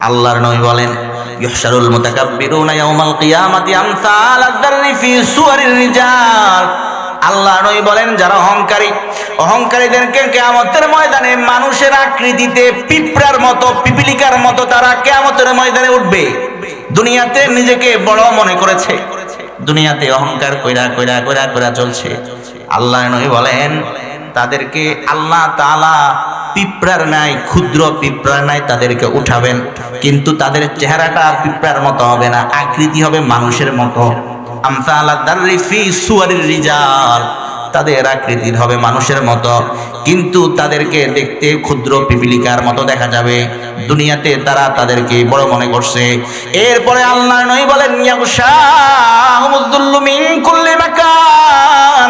আল্লাহর নবী বলেন, ইহশারুল মুতাকাব্বিরুনা ইয়াওমাল কিয়ামাতি আমসাল আদ-দাররি ফি সুওয়ারির রিজাল। আল্লাহর নবী বলেন, যারা অহংকারীদেরকে কিয়ামতের ময়দানে মানুষের আকৃতিতে পিঁপড়ার মতো, পিপিলিকার মতো তারা কিয়ামতের ময়দানে উঠবে। দুনিয়াতে নিজেকে বড় মনে করেছে, দুনিয়াতে অহংকার কইরা চলছে। আল্লাহর নবী বলেন, তাদেরকে আল্লাহ তাআলা পিঁপড়ার নাই, ক্ষুদ্র পিঁপড়ার নাই তাদেরকে উঠাবেন, কিন্তু তাদের চেহারাটা পিঁপড়ার মতো হবে না, আকৃতি হবে মানুষের মতো। আমসাল আদ-দাররি ফি সুওয়ারির রিজাল, তাদের আকৃতি হবে মানুষের মতো, কিন্তু তাদেরকে দেখতে ক্ষুদ্র পিপিলিকার মতো দেখা যাবে। দুনিয়াতে তারা তাদেরকে বড় মনে করছে। এরপরে আল্লাহর নবী বলেন, ইয়াগশাহুমুয-যুল্লু মিন কুল্লি মাকান,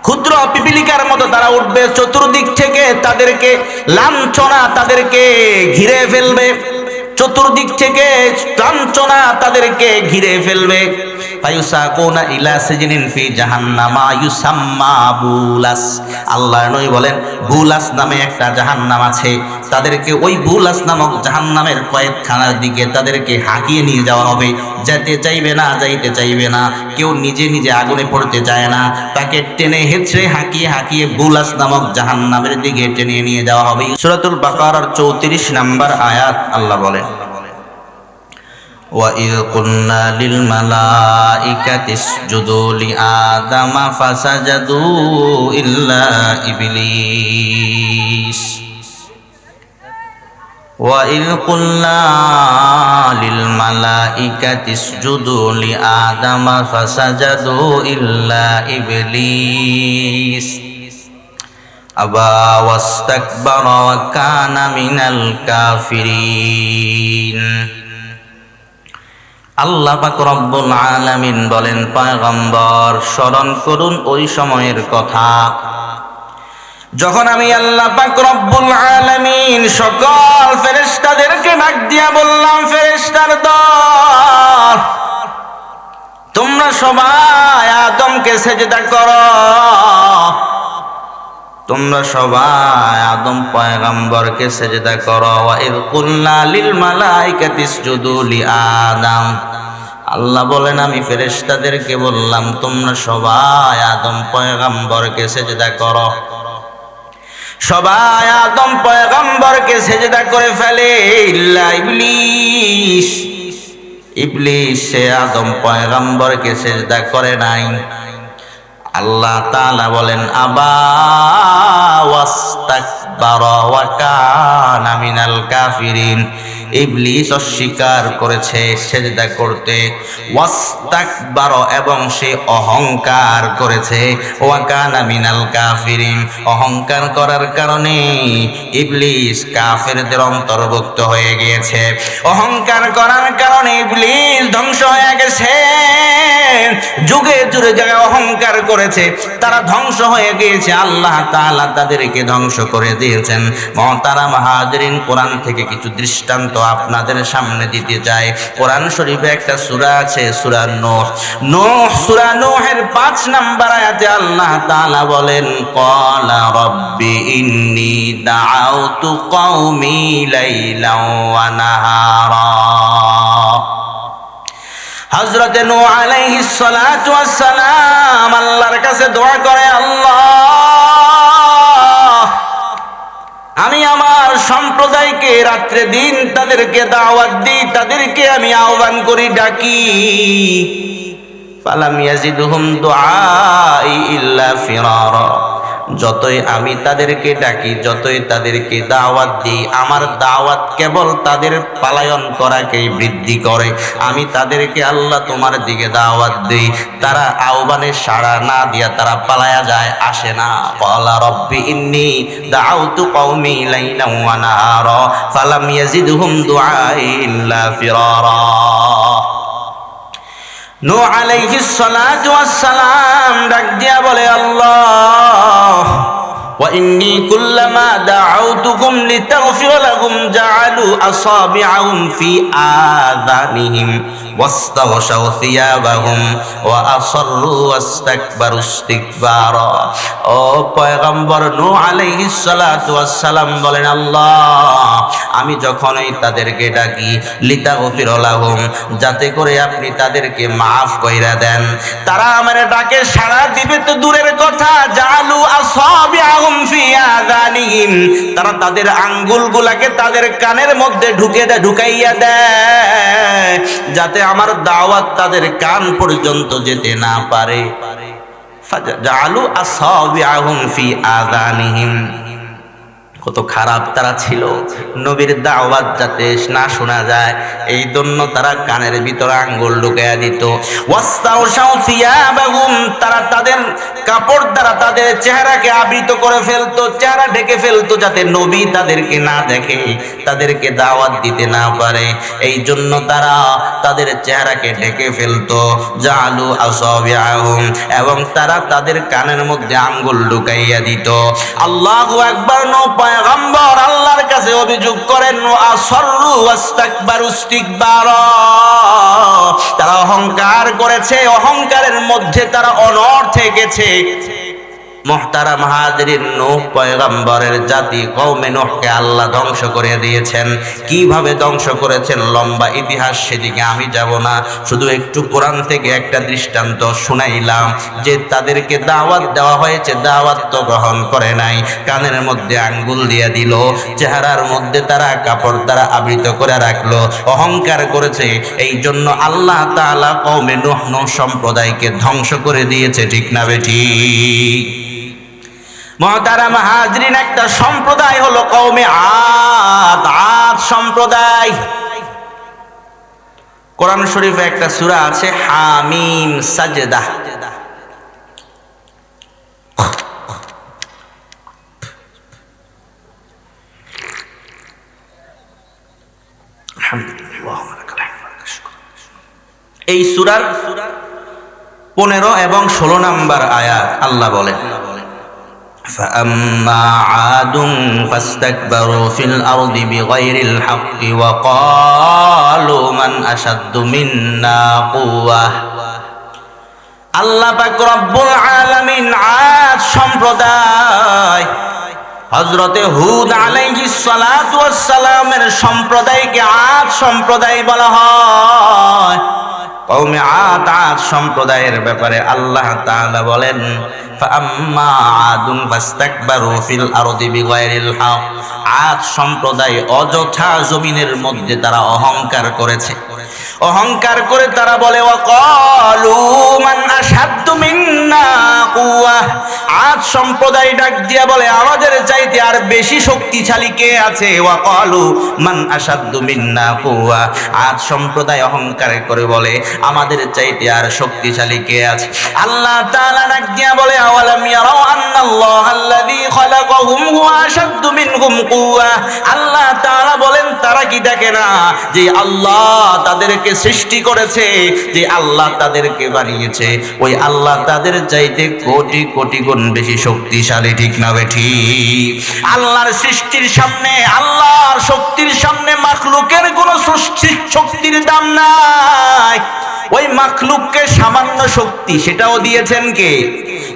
ক্ষুদ্র পিপিলিকার মতো তারা উঠবে, চতুর্দিক থেকে তাদেরকে লাঞ্ছনা তাদেরকে ঘিরে ফেলবে, চতুর্দিক থেকে লাঞ্ছনা তাদেরকে ঘিরে ফেলবে। ফায়ুসাকুনা ইলা সিজনিন ফি জাহান্নামা ইউসাম্মা বুলাস। আল্লাহর নবী বলেন, বুলাস নামে একটা জাহান্নাম আছে, তাদেরকে ওই বুলাস নামক জাহান্নামের কয়েকখানার দিকে তাদেরকে হাঁকিয়ে নিয়ে যাওয়া হবে। যেতে চাইবে না, যাইতে চাইবে না, কেউ নিজে নিজে আগুনে পড়তে চায় না, তাকে টেনে হেঁচড়ে হাঁকিয়ে বুলাস নামক জাহান্নামের দিকে টেনে নিয়ে যাওয়া হবে। সূরাতুল বাকারার 34 নম্বর আয়াত আল্লাহ বলেন, وَإِذْ قُلْنَا لِلْمَلَائِكَةِ اسْجُدُوا لِآدَمَ فَسَجَدُوا إِلَّا إِبْلِيسَ وَإِذْ قُلْنَا لِلْمَلَائِكَةِ اسْجُدُوا لِآدَمَ فَسَجَدُوا إِلَّا إِبْلِيسَ أَبَى وَاسْتَكْبَرَ وَكَانَ مِنَ الْكَافِرِينَ। আল্লাহ পাক রব্বুল আলামিন বলেন, পয়গম্বর স্মরণ করুন ওই সময়ের কথা যখন আমি আল্লাহ পাক রব্বুল আলামিন সকল ফেরেশতাদেরকে ডাক দিয়া বললাম, ফেরেশতার দল, তোমরা সবাই আদমকে সিজদা করো, তোমরা সবাই আদম পয়গম্বরকে সিজদা করো। ওয়া ইয কুলনা লিল মালাইকাতি ইসজুদু লি আদম। আল্লাহ বলেন, আমি ফেরেশতাদেরকে বললাম, তোমরা সবাই আদম পয়গম্বরকে সিজদা করো। সবাই আদম পয়গম্বরকে সিজদা করে ফেলে, ইল্লা ইবলিস। ইবলিস সে আদম পয়গম্বরকে সিজদা করে নাই। আল্লাহ তাআলা বলেন, আবা ওয়াস্তাকবারা ওয়া কানা মিনাল কাফিরিন। ইবলিস অস্বীকার করেছে সিজদা করতে, ওয়াস্তাকবারা এবং সে অহংকার করেছে, ওয়া কানা মিনাল কাফিরিন, অহংকার করার কারণে ইবলিস কাফেরদের অন্তর্ভুক্ত হয়ে গিয়েছে। অহংকার করার কারণে ইবলিস ধ্বংস হয়ে গেছে। যুগে যুগে যারা অহংকার করেছে তারা ধ্বংস হয়ে গিয়েছে, আল্লাহ তাআলা তাদেরকে ধ্বংস করে দিয়েছেন। মুহতারাম হাজিরিন, কোরআন থেকে কিছু দৃষ্টান্ত আপনাদের সামনে দিতে চাই। কোরআন শরীফে একটা সূরা আছে, সূরা নূহ। সূরা নূহের 5 নম্বর আয়াতে আল্লাহ তাআলা বলেন, ক্বালা রাব্বি ইন্নী দাআউতু কওমি লাইলান ওয়া নাহারা। হযরতে নূহ আলাইহিস সালাতু ওয়াস সালাম আল্লাহর কাছে দোয়া করে, আল্লাহ, আমি আমার সম্প্রদায়কে রাত্রে দিন তাদেরকে দাওয়াত দিই, তাদেরকে আমি আহ্বান করি, ডাকি। ফালাম ইয়াজিদহুম দুআই ইল্লা ফিরারা। যতই আমি তাদেরকে ডাকি, যতই তাদেরকে দাওয়াত দিই, আমার দাওয়াত কেবল তাদের পলায়ন করাকেই বৃদ্ধি করে। আমি তাদেরকে আল্লাহ তোমার দিকে দাওয়াত দিই, তারা আহ্বানে সাড়া না দিয়া তারা পালায়া যায়, আসে না। ক্বালা রাব্বি ইন্নী দাআউতু কওমি লাইলান ওয়া নাহারা ফালাম ইয়াজিদহুম দুআই ইল্লা ফিরারা। নূহ আলাইহিস সালাতু ওয়াস সালাম ডাক দিয়া বলে, আল্লাহ, ওয়া ইন্নী কুল্লামা দাআউতুকুম লিতাগফিরা লাহুম জাআলু আসাবিআহুম ফি আযানিহিম ওয়াস্তাগশাউ সিয়াবাহুম ওয়া আসররু ওয়াস্তাকবারু ইস্তিকবারা। ও পয়গম্বর নূহ আলাইহিস সালাতু ওয়াস সালাম বলেন, আল্লাহ আমি যখনই তাদেরকে ডাকি লিতাগফির লাহুম, যাতে করে আপনি তাদেরকে মাফ কইরা দেন, তারা আমার ডাকে সাড়া দিবে তো দূরের কথা, জালু আসাবিআহুম ফি আযানিহিম, তারা তাদের আঙ্গুলগুলাকে তাদের কানের মধ্যে ঢুকাইয়া দেয়, যাতে আমার দাওয়াত তাদের কান পর্যন্ত যেতে না পারে। ফাজালু আসাবিআহুম ফি আযানিহিম। কত খারাপ তারা ছিল, নবীর দাওয়াত যাতে না শোনা যায় এই জন্য তারা কানের ভিতরে আঙ্গুল ঢুকাইয়া দিত। ওয়াস্তাগশাউ সিয়াবাহুম, তারা তাদের কাপড় দ্বারা তাদের চেহারাকে আবৃত করে ফেলতো, চেহারা ঢেকে ফেলতো, যাতে নবী তাদেরকে না দেখে, তাদেরকে দাওয়াত দিতে না পারে। এই জন্য তারা তাদের চেহারাকে ঢেকে ফেলতো। জালু আসাবিআহুম, এবং তারা তাদের কানের মধ্যে আঙ্গুল ঢুকাইয়া দিত। আল্লাহু আকবার। পয়গম্বর আল্লাহর কাছে অভিযোগ করেন, আসররু ওয়াস্তাকবারু ইস্তিকবারা, তারা অহংকার করেছে, অহংকারের মধ্যে তারা অনড় থেকেছে। মুহতারাম হাজিরিন, নূহ পয়গম্বরের জাতি কওমে নূহকে আল্লাহ ধ্বংস করে দিয়েছেন। কিভাবে ধ্বংস করেছেন লম্বা ইতিহাস, সেদিকে আমি যাব না, শুধু একটু কোরআন থেকে একটা দৃষ্টান্ত শুনাইলাম যে তাদেরকে দাওয়াত দেওয়া হয়েছে, দাওয়াত তো গ্রহণ করে নাই, কানের মধ্যে আঙ্গুল দিয়ে দিল, চেহারার মধ্যে তারা কাপড় দ্বারা আবৃত করে রাখলো, অহংকার করেছে। এই জন্য আল্লাহ তাআলা কওমে নূহ সম্প্রদায়কে ধ্বংস করে দিয়েছে, ঠিক না বেঠিক? মুহতারাম হাজরিন, একটা সম্প্রদায় হলো কওমে আদ, আদ সম্প্রদায়। কোরআন শরীফে একটা সূরা আছে হামিম সাজদা। এই সূরার 15 এবং 16 নম্বর আয়াত আল্লাহ বলেন, فأما عاد فاستكبروا في الأرض بغير الحق وقالوا من أشد منا قوة। আল্লাহ পাক রব্বুল আলামিন আদ সম্প্রদায়, হযরতে হুদ আলাইহিস সালাতু ওয়াস সালামের সম্প্রদায়কে আদ সম্প্রদায় বলা হয়। কওমে আদ, আদ সম্প্রদায়ের ব্যাপারে আল্লাহ তাআলা বলেন, ফাআম্মা আদুন ফাস্তাকবারু ফিল আরদি বিগাইরিল হক। আদ সম্প্রদায় অযথা জমিনের মধ্যে তারা অহংকার করেছে, অহংকার করে তারা বলে, ওয়াকালু মান আশাদ্দু মিন্না কুওয়া। আদ সম্প্রদায় ডাক দিয়া বলে, আমাদের চাইতে আর বেশি শক্তিশালী কে আছে? ওয়াকালু মান আশাদ্দু মিন্না কুওয়া। আদ সম্প্রদায় অহংকার করে বলে, আমাদের চাইতে আর শক্তিশালী কে আছে? আল্লাহ তাআলা ডাক দিয়া বলে, আওয়ালাম ইয়ারাউ আন্নাল্লাহাল্লাযী খালাকাহুম হুয়া আশাদ্দু মিনহুম কুওয়া। আল্লাহ তাআলা বলেন, তারা কি দেখে না যে আল্লাহ তাদেরকে সৃষ্টি করেছে, যে আল্লাহ তাদেরকে বানিয়েছে, ওই আল্লাহ তাদের চাইতে কোটি কোটি গুণ বেশি শক্তিশালী, ঠিক না বেঠিক? আল্লাহর সৃষ্টির সামনে, আল্লাহর শক্তির সামনে মাখলুকের কোনো শক্তির দাম নাই। ওই মাখলুককে সামান্য শক্তি, সেটাও দিয়েছেন কে?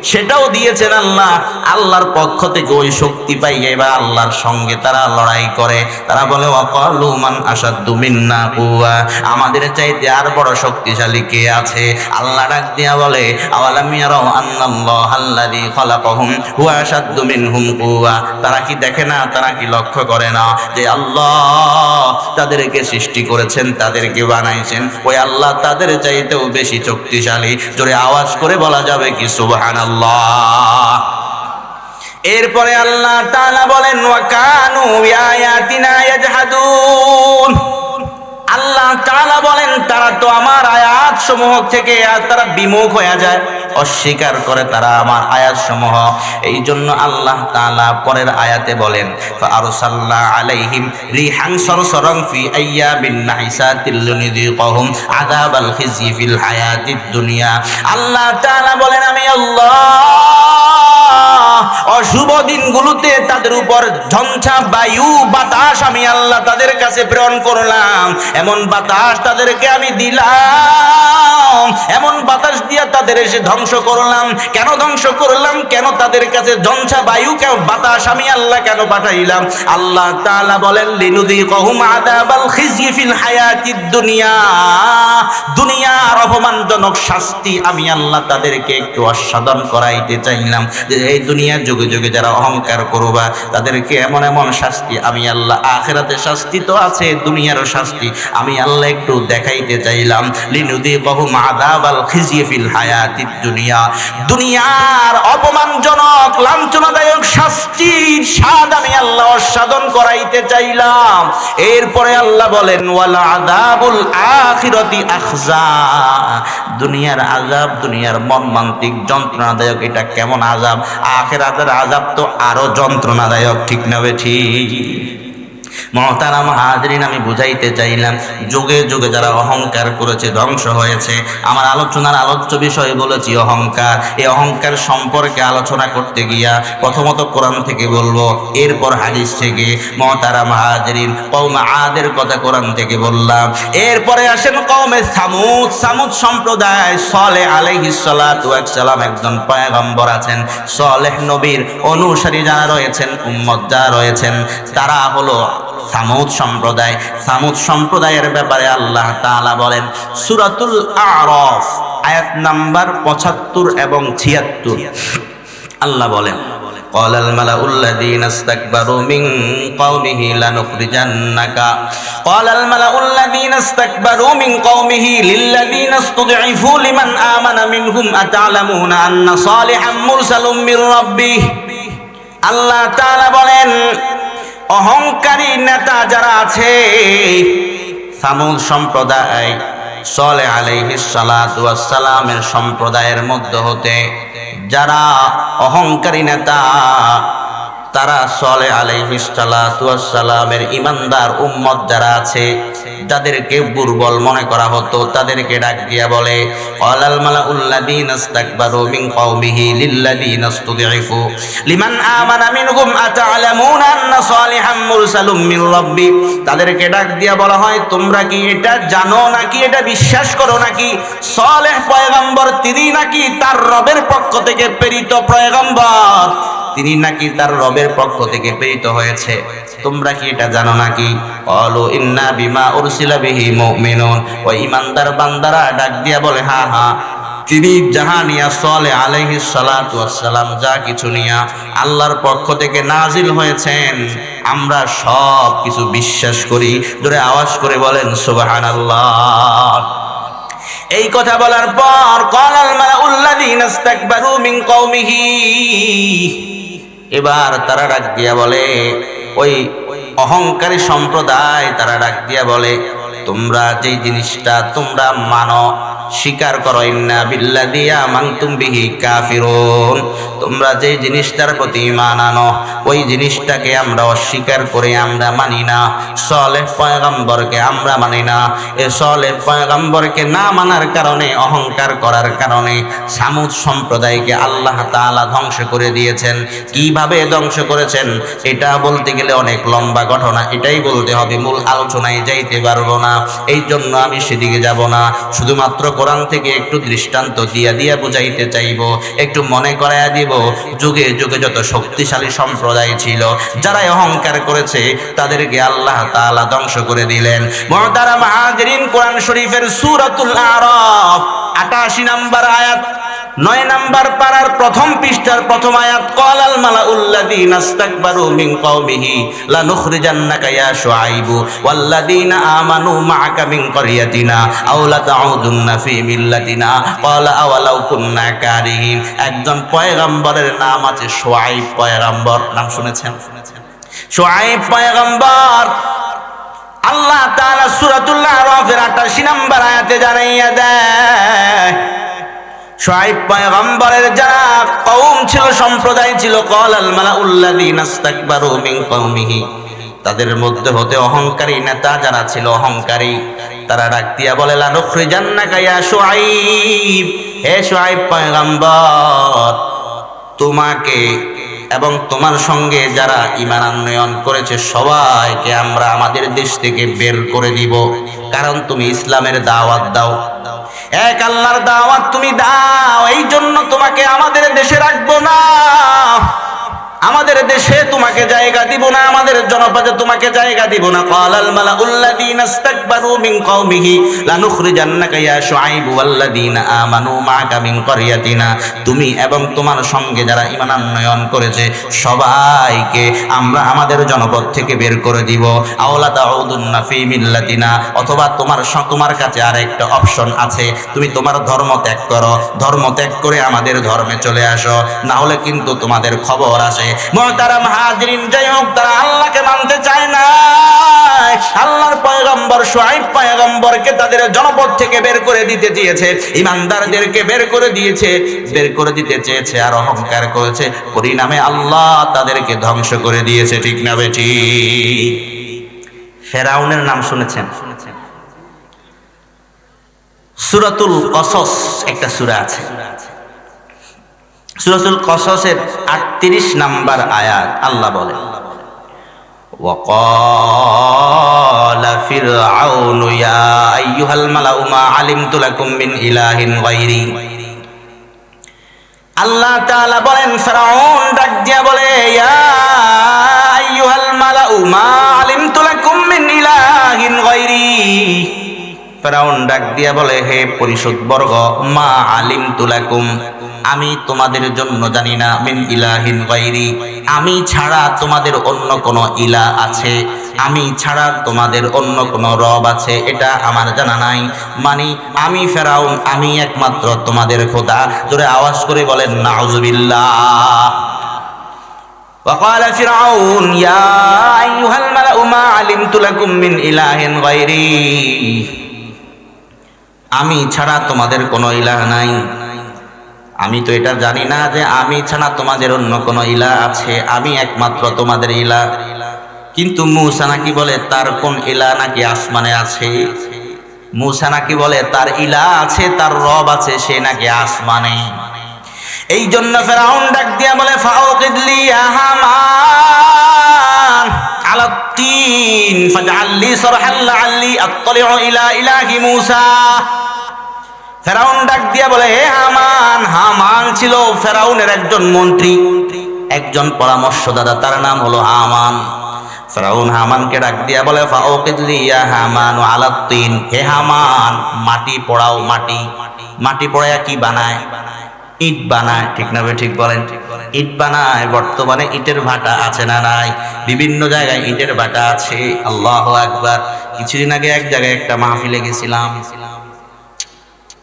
সেটাও দিয়েছেন আল্লাহ। আল্লাহর পক্ষ থেকে ওই শক্তি পাই এবার আল্লাহর সঙ্গে তারা লড়াই করে, তারা বলে, ওয়াকালু মান আশাদ্দু মিন্না কুওয়া। আমাদের চাইতে আর বড় শক্তিশালী কে আছে? আল্লাহ ডাক দিয়া বলে, আওয়ালাম ইয়ারাউ আন্নাল্লাহাল্লাযী খালাকাহুম হুয়া আশাদ্দু মিনহুম কুওয়া। তারা কি দেখে না, তারা কি লক্ষ্য করে না যে আল্লাহ তাদেরকে সৃষ্টি করেছেন, তাদেরকে বানাইছেন, ওই আল্লাহ তাদের চাইতেও বেশি শক্তিশালী? জোরে আওয়াজ করে বলা যাবে কি সুবহানাল্লাহ? এরপরে আল্লাহ তাআলা বলেন, ওয়া কানু বিআয়াতিনা ইয়াজহাদুন। আল্লাহ তাআলা বলেন, তারা তো আমার আয়াত সমূহ থেকে তারা বিমুখ হয়ে যায়, অস্বীকার করে তারা আমার আয়াত সমূহ। এই জন্য আল্লাহ তাআলা পরের আয়াতে বলেন, ফাআরসালনা আলাইহিম রিহান সরসরান ফি আইয়ামিন নাহিসাতিল লিনুযিকাহুম আযাবাল খিজি ফিল হায়াতিদ দুনিয়া। আল্লাহ তাআলা বলেন, আমি আল্লাহ অশুভ দিনগুলোতে তাদের উপর ঝঞ্ঝা বায়ু বাতাস আমি আল্লাহ তাদের কাছে প্রেরণ করলাম, এমন বাতাস তাদেরকে আমি দিলাম, এমন বাতাস দিয়ে তাদের এসে ধ্বংস করলাম। কেন ধ্বংস করলাম, কেন তাদের কাছে ঝঞ্ঝা বায়ু কেন বাতাস আমি আল্লাহ কেন পাঠাইলাম? আল্লাহ তাআলা বলেন লিনুযিকাহুম আযাবাল খিজয়ি ফিল হায়াতিদ দুনিয়া, দুনিয়ার অপমানজনক শাস্তি আমি আল্লাহ তাদেরকে একটু আস্বাদন করাইতে চাইলাম, যে এই দুনিয়ার যুগে যুগে যারা অহংকার করবা তাদেরকে এমন এমন শাস্তি আমি আল্লাহ, আখিরাতে শাস্তি তো আছে, দুনিয়ারও শাস্তি আমি আল্লাহ একটু দেখাইতে চাইলাম। লিনুযিকাহুম আযাবাল খিজয়ি ফিল হায়াতিদ দুনিয়া, দুনিয়ার অপমানজনক লাঞ্ছনাদায়ক শাস্তির স্বাদ আমি আল্লাহ আস্বাদন করাইতে চাইলাম। এরপরে আল্লাহ বলেন ওয়াল আযাবুল আখিরাতি আখজা, দুনিয়ার আযাব, দুনিয়ার মর্মান্তিক যন্ত্রণাদায়ক, এটা কেমন আযাব? আখিরাতের আযাব তো আরো যন্ত্রণাদায়ক, ঠিক না ঠিক? মহতারাম হাজরিন, আমি বুঝাইতে চাইলাম যুগে যুগে যারা অহংকার করেছে ধ্বংস হয়েছে। আমার আলোচনার আলোচ্য বিষয় বলেছি অহংকার। এই অহংকার সম্পর্কে আলোচনা করতে গিয়া প্রথমত কোরআন থেকে বলবো, এরপর হাদিস থেকে। মহতারাম হাজরিন, কওমে আদের কথা কোরআন থেকে বললাম, এরপরে আসেন কওমে সামুদ। সামুদ সম্প্রদায়, সালেহ আলাইহিস সালাতু ওয়াস সালাম একজন পয়গম্বর আছেন, সালেহ নবীর অনুসারী যারা রয়েছেন, উম্মত যারা রয়েছেন, তারা হলো সামুদ সম্প্রদায়। সামুদ সম্প্রদায়ের ব্যাপারে আল্লাহ তাআলা বলেন সূরাতুল আ'রাফ আয়াত নাম্বার 75 এবং 76, আল্লাহ বলেন قال الملأ الذين استكبروا من قومه لنخرجنك قال الملأ الذين استكبروا من قومه للذين استضعفوا لمن آمن منهم أتعلمون أن صالحا مرسل من ربه। আল্লাহ তাআলা বলেন অহংকারী নেতা যারা আছে সামুদ সম্প্রদায়, সালেহ আলাইহিস সালাতু ওয়াস সালামের সম্প্রদায়ের মধ্য হতে যারা অহংকারী নেতা, তারা সালেহ আলাইহিস সালাতু ওয়াস সালামের ঈমানদার উম্মত যারা আছে যাদেরকে দুর্বল মনে করা হতো, তাদেরকে ডাক দিয়া বলে ক্বালাল মালাউল্লাযীনা ইসতাকবারু মিন কওমিহি লিল্লাযীনা ইসতুদঈফু লিমান আমানা মিনহুম আতা'লামুনা আন্না সালিহাম মুরসালুম মির রাব্বি। তাদেরকে ডাক দিয়া বলা হয়, তোমরা কি এটা জানো নাকি, এটা বিশ্বাস করো নাকি সালেহ পয়গম্বর তিনি নাকি তার রবের পক্ষ থেকে প্রেরিত পয়গম্বর, তিনি নাকি তার রবের পক্ষ থেকে প্রেরিত হয়েছে, তোমরা কি এটা জানো নাকি? ক্বালু ইন্না বিমা উরসিলা বিহি মুমিনুন। ওই ঈমানদার বান্দারা ডাক দিয়া বলে, হ্যাঁ হ্যাঁ, তিনি যাহা নিয়া সালেহ আলাইহিস সালাতু ওয়াস সালাম যা কিছু নিয়া আল্লাহর পক্ষ থেকে নাজিল হয়েছেন আমরা সব কিছু বিশ্বাস করি। জোরে আওয়াজ করে বলেন সুবহানাল্লাহ। এই কথা বলার পর ক্বালাল মালাউল্লাযীনা ইসতাকবারু মিন কওমিহি, এবার তারা ডাক দিয়া বলে, ওই অহংকারী সম্প্রদায় তারা ডাক দিয়া বলে, তোমরা যেই জিনিসটা তোমরা মানো স্বীকার করো, ইন্না বিল্লাযী আমানতুম বিহি কাফিরুন, তোমরা যেই জিনিসটার প্রতি ঈমান আনো ওই জিনিসটাকে আমরা অস্বীকার করে আমরা মানি না। সালেহ পয়গম্বরকে আমরা মানি না। এ সালেহ পয়গম্বরকে না মানার কারণে, অহংকার করার কারণে সামুদ সম্প্রদায়কে আল্লাহ তাআলা ধ্বংস করে দিয়েছেন। কিভাবে ধ্বংস করেছেন এটা বলতে গেলে অনেক লম্বা ঘটনা, এটাই বলতে হবে, মূল আলোচনায় যাইতে পারবো না, এই জন্য আমি সেদিকে যাব না। শুধুমাত্র কোরআন থেকে একটু দৃষ্টান্ত দিয়া বুঝাইতে চাইব, একটু মনে করাইয়া দিব যুগে যুগে যত শক্তিশালী সম্প্রদায় ছিল যারা অহংকার করেছে তাদেরকে আল্লাহ তাআলা ধ্বংস করে দিলেন। মুহতারাম হাজিরিন, কোরআন শরীফের সূরাতুল আ'রাফ 88 নম্বর আয়াত, 9 নম্বর পারার প্রথম পৃষ্ঠার প্রথম আয়াত, ক্বালাল মালাউল্লাযীনা ইসতাকবারু মিন কওমিহি লানুখরিজান্নাকা ইয়া শুআইবু ওয়াল্লাযীনা আমানু মা'আকা মিন ক্বরিয়াতিনা আও লাতাউদুন্না ফি মিল্লাতিনা ক্বালা আওয়ালাউ কুন্না কারিহিন। একজন পয়গম্বরের নাম আছে শুআইব পয়গম্বর, নাম শুনেছেন? শুআইব পয়গম্বর আল্লাহ তাআলা সূরাতুল আ'রাফের 88 নম্বর আয়াতে জানাইয়া দেয়, শুআইব পয়গম্বরের যারা কওম ছিল, সম্প্রদায় ছিল, ক্বালাল মালাউল্লাযীনা ইসতাকবারু মিন কওমিহি, তাদের মধ্যে হতে অহংকারী নেতা যারা ছিল, অহংকারী, তারা ডাক দিয়া বলে লানুখরিজান্নাকা ইয়া শুআইব, হে শুআইব পয়গম্বর, তোমাকে এবং তোমার সঙ্গে যারা ঈমান আনয়ন করেছে সবাইকে আমরা আমাদের দেশ থেকে বের করে দিব, কারণ তুমি ইসলামের দাওয়াত দাও, এক আল্লাহর দাওয়াত তুমি দাও, এই জন্য তোমাকে আমাদের দেশে রাখবো না, আমাদের দেশে তোমাকে জায়গা দিব না, আমাদের জনপদে তোমাকে জায়গা দিব না। ক্বালাল মালাউল্লাযীনা ইসতাকবারু মিন কওমিহি লানুখরিজান্নাকা ইয়া শুআইবু ওয়াল্লাযীনা আমানু মাআকা মিন ক্বরিয়াতিনা, তুমি এবং তোমার সঙ্গে যারা ঈমান আনয়ন করেছে সবাইকে আমরা আমাদের জনপদ থেকে বের করে দিব। আওলা তাউদুন্না ফি মিল্লাতিনা, অথবা তোমার কাছে আরেকটা অপশন আছে, তুমি তোমার ধর্ম ত্যাগ করো, ধর্ম ত্যাগ করে আমাদের ধর্মে চলে আসো, না হলে কিন্তু তোমাদের খবর আছে। মুহতারাম হাজিরিন, যাই হোক তারা আল্লাহকে মানতে চায় না, আল্লাহর পয়গম্বর শুআইব পয়গম্বরকে তাদের জনপদ থেকে বের করে দিতে চেয়েছে, ঈমানদারদেরকে বের করে দিতে চেয়েছে আর অহংকার করেছে, পরিণামে আল্লাহ তাদেরকে ধ্বংস করে দিয়েছে। ঠিক না বেঠি? ফেরাউনের নাম শুনেছেন? সূরাতুল কসস একটা সূরা আছে, সূরাতুল কসসের 38 নাম্বার আয়াত আল্লাহ বলেন, وقال فرعون يا أيها الملأ ما علمت لكم من إله غيري। আল্লাহ তাআলা বলেন, ফেরাউন ডাক দিয়া বলে, ইয়া আইয়ুহাল মালাউ মা আলিমতু লাকুম মিন ইলাহিন গায়রি। ফেরাউন ডাক দিয়া বলে, হে পরিষদ বর্গ, মা আলিমতু লাকুম, আমি তোমাদের জন্য জানি না, মিন ইলাহিন গায়রি, আমি ছাড়া তোমাদের অন্য কোন ইলাহ আছে, আমি ছাড়া তোমাদের অন্য কোন রব আছে, এটা আমার জানা নাই। মানে আমি ফেরাউন, আমি একমাত্র তোমাদের খোদা। জোরে আওয়াজ করে বলেন নাউযুবিল্লাহ। وقال فرعون يا أيها الملأ ما علمت لكم من إله غيري, আমি ছাড়া তোমাদের কোনো ইলাহ নাই, আমি তো এটা জানি না যে আমি ছাড়া তোমাদের অন্য কোনো ইলাহ আছে, আমি একমাত্র তোমাদের ইলাহ। কিন্তু মূসা নাকি বলে তার কোন ইলাহ নাকি আসমানে আছে, মূসা নাকি বলে তার ইলাহ আছে, তার রব আছে, সে নাকি আসমানে। এই জন্য ফেরাউন ডাক দিয়া বলে, ফাউকিদ লি ইয়া হামান আলা তিন ফাজআল লি সারহান লাআল্লি আত্তালিউ ইলা ইলাহি মূসা। ফেরাউন ডাক দিয়া বলে, হে হামান, হামান ছিল ফেরাউনের একজন মন্ত্রী, একজন পরামর্শদাতা, তার নাম হলো হামান। ফেরাউন হামানকে ডাক দিয়া বলে, ফাউকিদ লি ইয়া হামান আলা তিন, হে হামান মাটি পোড়াও, মাটি পোড়ায়া কি বানায়? ইট বানায়। ঠিক না ঠিক বলেন? ইট বানায়। বর্তমানে ইটের ভাটা আছে না নাই? বিভিন্ন জায়গায় ইটের ভাটা আছে। আল্লাহু আকবার। কিছুদিন আগে এক জায়গায় একটা মাহফিলে গেছিলাম,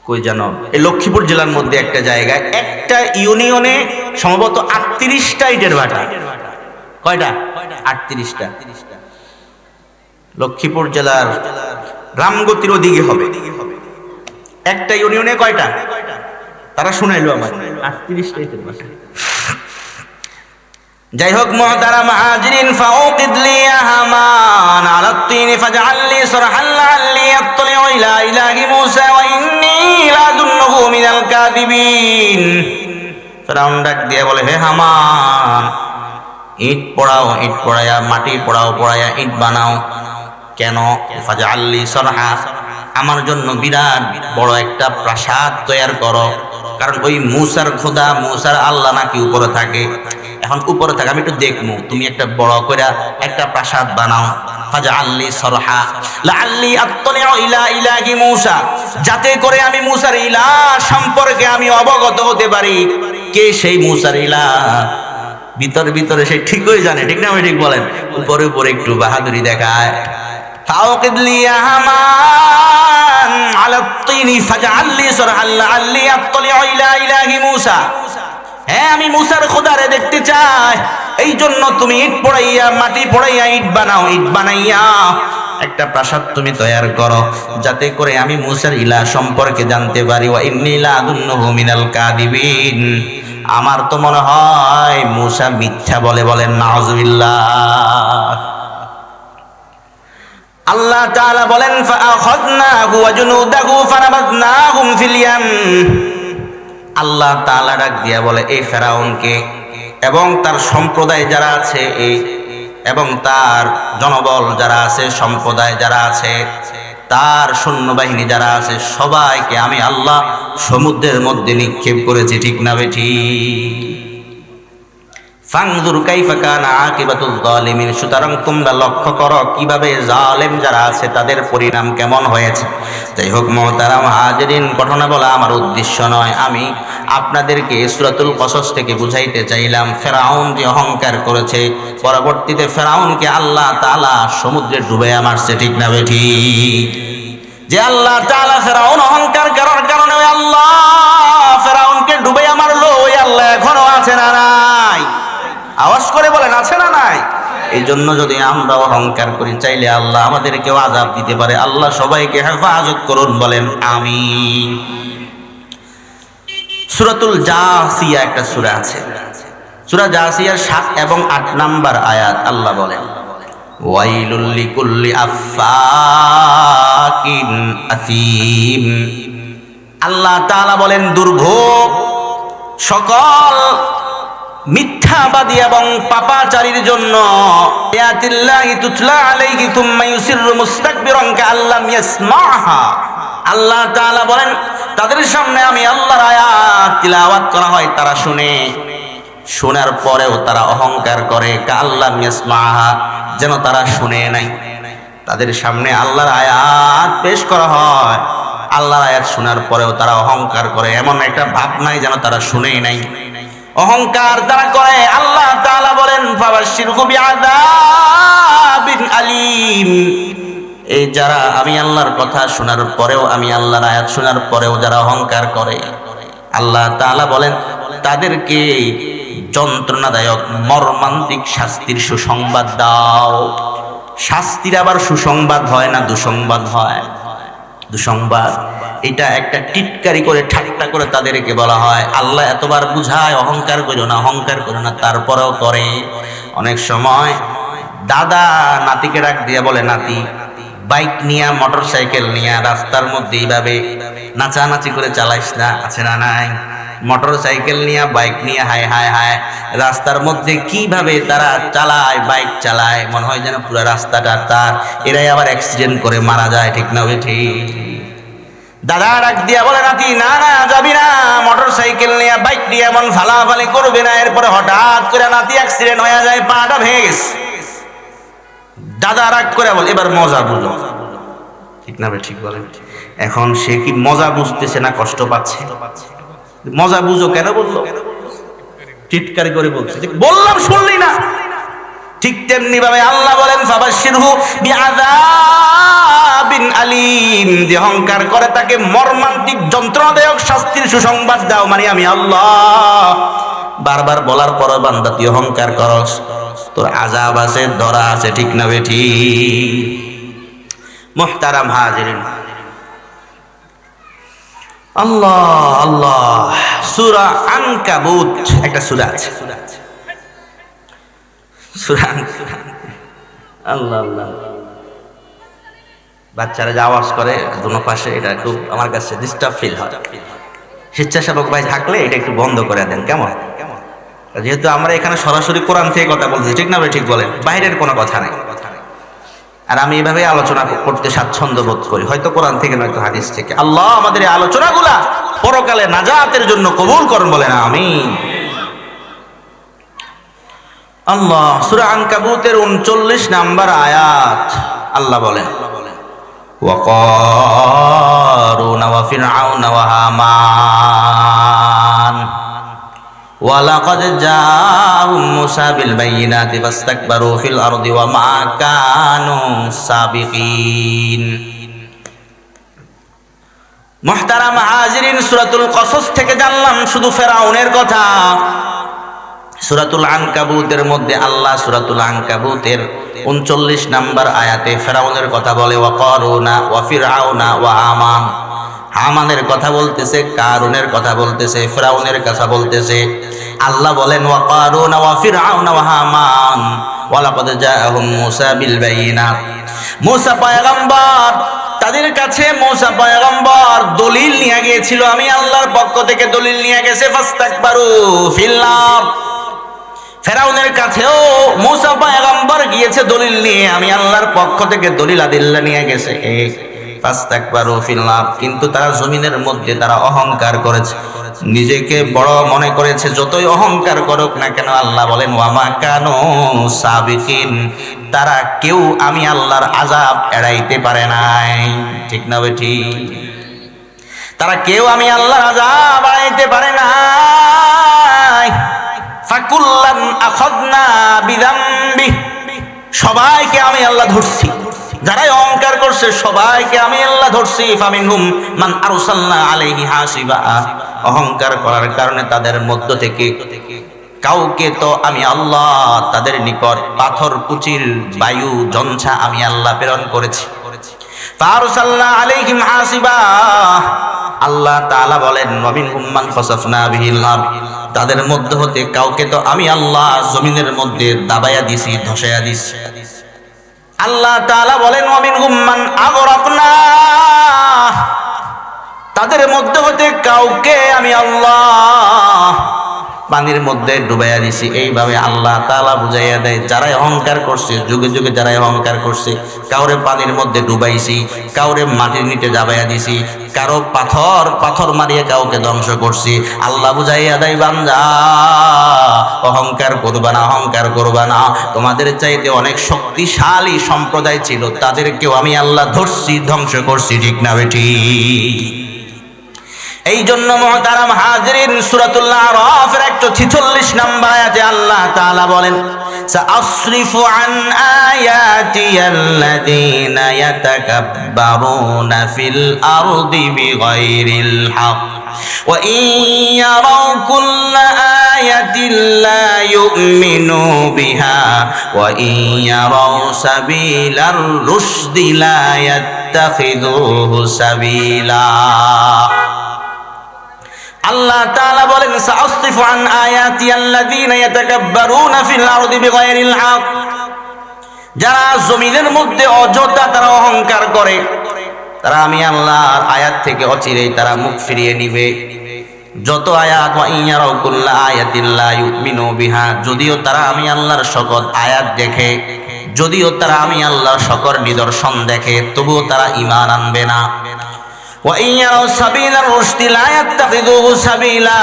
কই জানো, এই লক্ষ্মীপুর জেলার মধ্যে একটা জায়গায়, একটা ইউনিয়নে সম্ভবত 38টা ইটের ভাটা। কয়টা? 38টা। লক্ষ্মীপুর জেলার রামগতির ওদিকে হবে। একটা ইউনিয়নে কয়টা? তারা শুনাইলো আমার 38টা ইটের ভাটা। যাই হোক মুহতারাম হাজিরিন, ফাউকিদ লি ইয়া হামান আলা তিন ফাজআল লি সারহান লাআল্লি আত্তালিউ ইলা ইলাহি মূসা ওয়া ইন্নী লাযুন্নুহু মিনাল কাযিবিন। ফেরাউন ডাক দিয়ে বলে, হে হামান, ইট পোড়াও, ইট পোড়ায়া মাটি পোড়াও, পোড়ায়া ইট বানাও। কেন? ফাজআল লি সারহা, আমার জন্য বিরাট বড় একটা প্রাসাদ তৈরি করো, কারণ ওই মূসার খোদা, মূসার আল্লাহ নাকি উপরে থাকে। এখন উপরে থাকে, আমি একটু দেখবো, তুমি একটা বড় করে একটা প্রাসাদ বানাও। ফাজআল লি সারহা লাআল্লি আত্তালিউ ইলা ইলাহি মূসা, যাতে করে আমি মূসার ইলাহ সম্পর্কে আমি অবগত হতে পারি। কে সেই মূসার ইলাহ? ভিতরে সে ঠিকই জানে। ঠিক না ঠিক বলেন? উপরে উপরে একটু বাহাদুরি দেখায়। ফাউকিদ লি ইয়া হামান আলা তিনি ফাজআল লি সারহান লাআল্লি আত্তালিউ ইলা ইলাহি মূসা। হ্যাঁ, আমি মূসার খোদারে দেখতে চাই, এই জন্য তুমি ইট পোড়াইয়া, মাটি পোড়াইয়া ইট বানাও, ইট বানাইয়া একটা প্রাসাদ তুমি তৈরি করো, যাতে করে আমি মূসার ইলাহ সম্পর্কে জানতে পারি। ওয়া ইন্নী লাযুন্নুহু মিনাল কাযিবিন, আমার তো মনে হয় মূসা মিথ্যা বলে। বলেন নাউযুবিল্লাহ। আল্লাহ তাআলা বলেন, ফাআখাযনাহু ওয়া জুনুদাহু ফানাবাযনাহুম ফিল ইয়াম। আল্লাহ তাআলা ডাক দিয়া বলে, এই ফেরাউনকে এবং তার সম্প্রদায় যারা আছে এবং তার জনবল যারা আছে, সম্প্রদায় যারা আছে, তার সৈন্যবাহিনী যারা আছে, সবাইকে আমি আল্লাহ সমুদ্রের মধ্যে নিক্ষেপ করেছি। ঠিক না বেঠিক? ফানজুর কাইফা কানা আকিবাতুল যালিমিন। সুতরাং তোমরা লক্ষ্য করো কিভাবে জালেম যারা আছে তাদের পরিণাম কেমন হয়েছে। যাই হোক মুহতারাম হাজিরিন, ঘটনা বলা আমার উদ্দেশ্য নয়, আমি আপনাদেরকে সূরাতুল কসস থেকে বুঝাইতে চাইলাম ফেরাউন যে অহংকার করেছে, পরবর্তীতে ফেরাউনকে আল্লাহ তাআলা সমুদ্রে ডুবাইয়া মারছে। ঠিক না বেঠিক? যে আল্লাহ তাআলা ফেরাউন অহংকার করার কারণে ওই আল্লাহ ফেরাউনকে ডুবাইয়া মারলো, ওই আল্লাহ এখনো আছে না নাই? আওয়াজ করে বলেন, আছে না নাই? এই জন্য যদি আমরা অহংকার করি, চাইলে আল্লাহ আমাদেরকেও আযাব দিতে পারে। আল্লাহ সবাইকে হেফাজত করুন, বলেন আমিন। সূরাতুল জাসিয়া একটা সূরা আছে, সূরা জাসিয়ার 7 এবং 8 নাম্বার আয়াত আল্লাহ বলেন ওয়াইলুল লিকুল্লি আফফাকিন আসীম। আল্লাহ তাআলা বলেন দুর্ভোগ সকল মিথ্যাবাদী এবং পাপাচারীর জন্য। আয়াতিল্লাহি তুতলা আলাইহি সুম্মা ইউসিররু মুস্তাকবিরান কাআল্লাম ইয়াসমাহা। আল্লাহ তাআলা বলেন তাদের সামনে আমি আল্লাহর আয়াত তিলাওয়াত করা হয়, তারা শুনে, শোনার পরেও তারা অহংকার করে, কাআল্লাম ইয়াসমাহা, যেন তারা শুনে নাই। তাদের সামনে আল্লাহর আয়াত পেশ করা হয়, আল্লাহর আয়াত শোনার পরেও তারা অহংকার করে, এমন একটা ভাব নাই যেন তারা শুনেই নাই। অহংকার তারা করে। আল্লাহ তাআলা বলেন ফাবাশশিরহু বিআযাবিন আলীম। এই যারা আমি আল্লাহর কথা শোনার পরেও, আমি আল্লাহর আয়াত শোনার পরেও যারা অহংকার করে, আল্লাহ তাআলা বলেন তাদেরকে যন্ত্রণাদায়ক মর্মান্তিক শাস্তির সুসংবাদ দাও। শাস্তির আবার সুসংবাদ হয় না, দুঃসংবাদ হয়। দুঃসংবাদ এটা একটা টিটকারি করে, ঠাট্টা করে তাদেরকে বলা হয়। আল্লাহ এতবার বুঝায় অহংকার করো না, অহংকার করো না, তারপরেও করে। অনেক সময় দাদা নাতিকে ডাক দিয়ে বলে, নাতি বাইক নিয়ে, মোটর সাইকেল নিয়ে রাস্তার মধ্যে এইভাবে নাচানাচি করে চালাইস না, আছে না নাই? মোটর সাইকেল নিয়ে, বাইক নিয়ে হায় হায় হায় রাস্তার মধ্যে কিভাবে তারা চালায়, বাইক চালায়, মনে হয় যেন পুরো রাস্তাটা তার। এরাই আবার অ্যাক্সিডেন্ট করে মারা যায়। ঠিক না ঠিক? দাদা ডাক দিয়া বলে, নাতি না না যাবি না, মোটর সাইকেল নিয়ে, বাইক নিয়ে এমন ফালাফালি করবে না। এরপরে হঠাৎ করে নাতি অ্যাক্সিডেন্ট হয়ে যায়, পাটা ভেঙে গেছে। দাদা রাগ করে বলে, এবার মজা বুঝো। ঠিক না ঠিক? বলেন। এখন সে কি মজা বুঝতেছে না কষ্ট পাচ্ছে? মজা বুঝো কেন বললো? টিটকারি করে বলছে, বললাম শুনলি না। ঠিক তেমনি ভাবে আল্লাহ বলেন ফাবাশশিরহু বিআযাবিন আলীম। যে অহংকার করে তাকে মর্মান্তিক যন্ত্রণাদায়ক শাস্তির সুসংবাদ দাও। মানে আমি আল্লাহ বারবার বলার পর বান্দা তুই অহংকার করস, তোর আযাব আছে, ধরা আছে। ঠিক না বেঠিক? মুহতারাম হাজিরিন, আল্লাহ আল্লাহ। সূরা আনকাবুত একটা সূরা আছে, সূরা আল্লাহ আল্লাহ। বাচ্চারা যে আওয়াজ করে দুনো পাশে, এটা খুব আমার কাছে ডিস্টার্ব ফিল হয়। স্বেচ্ছাসেবক ভাই থাকলে এটা একটু বন্ধ করে দেন, কেমন? যেহেতু আমরা এখানে সরাসরি কোরআন থেকে কথা বলছি, ঠিক না ভাই ঠিক? বলেন, বাইরের কোনো কথা নাই। আর আমি এইভাবে আলোচনা করতে স্বাচ্ছন্দ্য বোধ করি, হয়তো কোরআন থেকে নয়তো হাদিস থেকে। আল্লাহ আমাদের এই আলোচনাগুলা পরকালে নাজাতের জন্য কবুল করুন, বলেন আমিন। আল্লাহ সূরা আনকাবুতের 39 নাম্বার আয়াত আল্লাহ বলেন ওয়াকারুনা ওয়া ফিরআউনা ওয়া হামান ওয়ালাকাদ জাআহুম মূসা বিল বায়িনাতি ফাস্তাকবারু ফিল আরদি ওয়া মা কানু সাবিকিন। মুহতারাম হাজিরিন, সূরাতুল কসস থেকে জানলাম শুধু ফেরাউনের কথা। সূরাতুল আনকাবুতের মধ্যে আল্লাহ সূরাতুল আনকাবুতের 39 নাম্বার আয়াতে ফেরাউনের কথা বলে, ওয়া কারুনা ওয়া ফিরআউনা ওয়া হামান। হামানের কথা বলতেছে, কারুনের কথা বলতেছে, ফেরাউনের কথা বলতেছে। আল্লাহ বলেন ওয়া কারুনা ওয়া ফিরআউনা ওয়া হামান ওয়ালাকাদ জাআহুম মূসা বিল বায়িনাত। মূসা পয়গম্বর, তাদের কাছে মূসা পয়গম্বর দলিল নিয়ে গিয়েছিল, আমি আল্লাহর পক্ষ থেকে দলিল নিয়ে গেছে। ফাস্তাকবারু ফিল আরদ, ফেরাউনের কাছেও মুসা পয়গম্বর গিয়েছে দলিল নিয়ে, আমি আল্লাহর পক্ষ থেকে দলিল আদিল্লা নিয়ে গেছে। ফাস্তাকবারু ফিল আরদ, কিন্তু তারা জমিনের মধ্যে তারা অহংকার করেছে, নিজেকে বড় মনে করেছে। যতই অহংকার করুক না কেন, আল্লাহ বলেন ওয়ামা কানু সাবিকিন, তারা কেউ আমি আল্লাহর আযাব এড়াইতে পারে নাই। ঠিক না বেঠি? তারা কেউ আমি আল্লাহর আযাব এড়াইতে পারে নাই। ফাকুল্লান আখাযনা বিযামবি, সবাইকে আমি আল্লাহ ধরছি, যারাই অহংকার করছে সবাইকে আমি আল্লাহ ধরছি। ফামিনহুম মান আরসালনা আলাইহি হাসিবা, অহংকার করার কারণে তাদের মধ্য থেকে কাউকে তো আমি আল্লাহ তাদের নিকট পাথর কুচির বায়ু জঞ্ছা আমি আল্লাহ প্রেরণ করেছি। ফারসালনা আলাইহিম হাসিবা, আল্লাহ তাআলা বলেন ওয়ামিনহুম মান খাসাফনা বিহিল আরদ, তাদের মধ্য হতে কাউকে তো আমি আল্লাহ জমিনের মধ্যে দাবায়া দিছি, ধসায়া দিছি। আল্লাহ তাআলা বলেন ওয়ামিনহুম মান আগরাকনা, তাদের মধ্যে হতে কাউকে আমি আল্লাহ পানির মধ্যে ডুবাইয়া দিছি। এইভাবে আল্লাহ তাআলা বুঝাইয়া দেয়, যারাই অহংকার করছে, যুগে যুগে যারাই অহংকার করছে, কাউরে পানির মধ্যে ডুবাইছি, কাউরে মাটির নিচে যাবাইয়া দিছি, কারো পাথর মারিয়ে কাউকে ধ্বংস করছি। আল্লাহ বুঝাইয়া দেয়, বান্দা অহংকার করবা না, অহংকার করবা না। তোমাদের চাইতে অনেক শক্তিশালী সম্প্রদায় ছিল, তাদেরকেও আমি আল্লাহ ধরছি, ধ্বংস করছি। ঠিক না বেঠি? এই জন্য মুহতারাম হাজিরিন, সূরাতুল আরাফের 146 নম্বর আয়াতে আল্লাহ তাআলা বলেন সাআসরিফু আন আয়াতিয়াল্লাযীনা ইয়াতাকাব্বারুনা ফিল আরদি বিগাইরিল হক ওয়া ইন ইয়ারাউ কুল্লা আয়াতিন লা ইউমিনু বিহা ওয়া ইন ইয়ারাউ সাবিলার রুশদি লা ইয়াত্তাখিযুহু সাবিলা। আল্লাহ তাআলা বলেন সাআসরিফু আন আয়াতিয়াল্লাযীনা ইয়াতাকাব্বারুনা ফিল আরদি বিগাইরিল হক, যারা জমিনের মধ্যে অযথা তারা অহংকার করে, তারা আমি আল্লাহর আয়াত থেকে অচিরেই তারা মুখ ফিরিয়ে নিবে। যত আয়াত, ওয়া ইন ইয়ারাউ কুল্লা আয়াতিন লা ইউমিনু বিহা, যদিও তারা আমি আল্লাহর সকল আয়াত দেখে, যদিও তারা আমি আল্লাহর সকল নিদর্শন দেখে, তবুও তারা ঈমান আনবে না। ওয়া ইন ইয়ারাউ সাবিলার রুশদি লা ইয়াত্তাখিযুহু সাবিলা,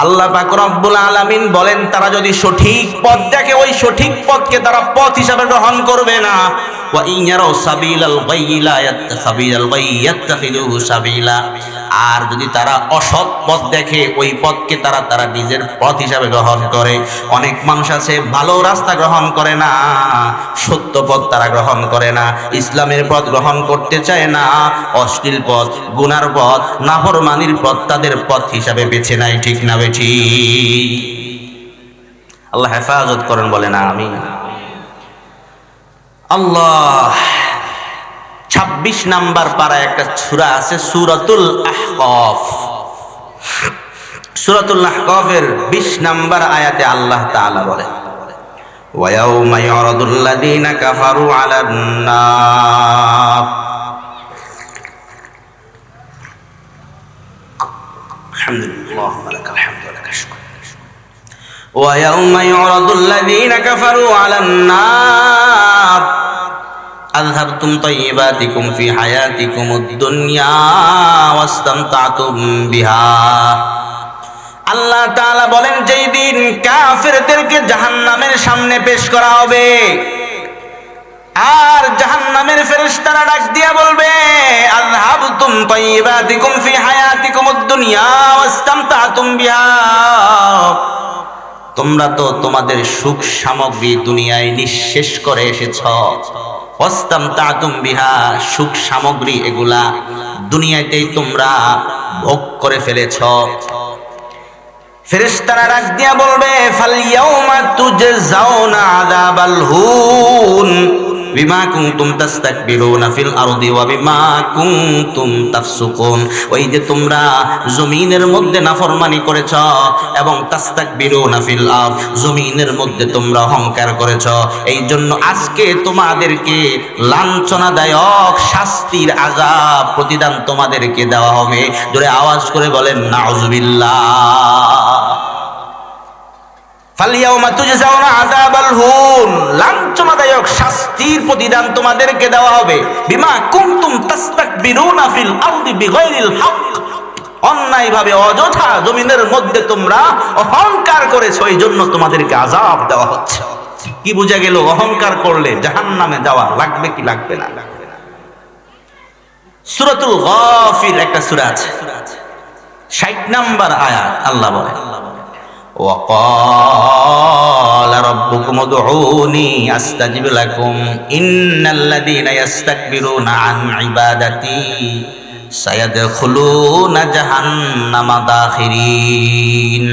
আল্লাহ পাক রব্বুল আলামিন বলেন, তারা যদি সঠিক পথ দেখে, ওই সঠিক পথকে তারা পথ হিসাবে গ্রহণ করবে না। ওয়া ইন ইয়ারাউ সাবিলাল গায়য়ি লা ইয়াত্তাখিযুহু সাবিলা, আর যদি তারা অসৎ পথ দেখে, ওই পথকে তারা নিজের পথ হিসাবে গ্রহণ করে। অনেক মানুষ আছে ভালো রাস্তা গ্রহণ করে না, সত্য পথ তারা গ্রহণ করে না, ইসলামের পথ গ্রহণ করতে চায় না, অশ্লীল পথ, গুনার পথ, নাফরমানির পথ তাদের পথ হিসাবে বেছে নেয়। ঠিক না বেঠি? আল্লাহ হেফাজত করেন, বলেন আমিন। আল্লাহ 26 নাম্বার পারায় একটা সূরা আছে, সূরাতুল আহকাফ। সূরাতুল আহকাফের 20 নাম্বার আয়াতে আল্লাহ তাআলা বলেন ওয়া ইয়াউমা ইউরাদুল লাযীনা কাফারু আলান নার, আলহামদুলিল্লাহ ওয়া লাকাল হামদু ওয়া লাকাশ শুকর, ওয়া ইয়াউমা ইউরাদুল লাযীনা কাফারু আলান নার আযহাবতুম তাইয়্যিবাতিকুম ফি হায়াতিকুমুদ দুনিয়া ওয়াস্তামতা'তুম বিহা। আল্লাহ তাআলা বলেন, যেই দিন কাফেরদেরকে জাহান্নামের সামনে পেশ করা হবে, আর জাহান্নামের ফেরেশতারা ডাক দিয়া বলবে আযহাবতুম তাইয়্যিবাতিকুম ফি হায়াতিকুমুদ দুনিয়া ওয়াস্তামতা'তুম বিহা, তোমরা তো তোমাদের সুখ সামগ্রী দুনিয়ায় নিঃশেষ করে এসেছ। ওয়াস্তামতা'তুম বিহা, সুখ সামগ্রী এগুলা দুনিয়াতেই তোমরা ভোগ করে ফেলেছ। ফেরেশতারা ডাক দিয়া বলবে ফাল ইয়াউমা তুজজাউনা আযাবাল হুন বিমা কুনতুম তাস্তাকবিরুনা ফিল আরদি ওয়া বিমা কুনতুম তাফসুকুন, ওই যে তোমরা জমিনের মধ্যে নাফরমানি করেছ এবং তাস্তাকবিরুনা ফিল আরদ, জমিনের মধ্যে তোমরা অহংকার করেছ, এই জন্য আজকে তোমাদেরকে লাঞ্ছনাদায়ক শাস্তির আযাব প্রতিদান তোমাদেরকে দেওয়া হবে। জোরে আওয়াজ করে বলেন নাউযুবিল্লাহ। ফালইয়াউমা তুজজাউনা আযাবাল হুন, লাঞ্ছনাদায়ক শাস্তির প্রতিদান তোমাদেরকে দেওয়া হবে। বিমা কুনতুম তাস্তাকবিরুনা ফিল আরদি বিগাইরিল হক, অন্যায়ভাবে অযথা জমিনের মধ্যে তোমরা অহংকার করেছো, এই জন্য তোমাদেরকে আযাব দেওয়া হচ্ছে। কি বোঝা গেল? অহংকার করলে জাহান্নামে যাওয়া লাগবে কি লাগবে না? সূরাতুল গাফির একটা সূরা আছে, 60 নম্বর আয়াত, আল্লাহ বলে وقال ربكم ادعوني استجب لكم ان الذين يستكبرون عن عبادتي سيدخلون جهنم داخرين।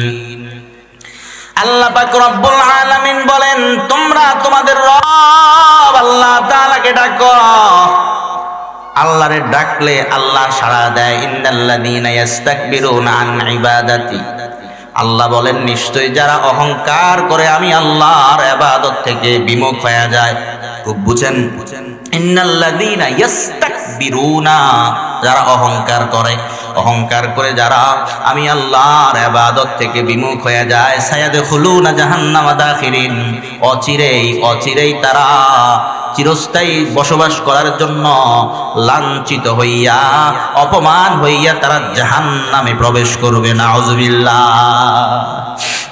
আল্লাহ পাক রব্বুল আলামিন বলেন, তোমরা তোমাদের রব আল্লাহ তাআলাকে ডাকো। আল্লাহরে ডাকলে আল্লাহ সাড়া দেয়। ইন্নাল্লাযীনা ইস্তাকবিরুনা আন ইবাদাতি, আল্লাহ বলেন নিশ্চয়ই যারা অহংকার করে আমি আল্লাহর ইবাদত থেকে বিমুখ হয়ে যায়। খুব বুঝেন, ইন্নাল্লাযীনা ইস্তাকবিরুনা, যারা অহংকার করে যারা আমি আল্লাহর ইবাদত থেকে বিমুখ হয়ে যায়, সায়াদখুলুনা জাহান্নামা দাখিরিন, অচিরেই তারা চিরস্থায়ী বসবাস করার জন্য লাঞ্ছিত হইয়া, অপমান হইয়া তারা জাহান্নামে প্রবেশ করবে। নাউযুবিল্লাহ।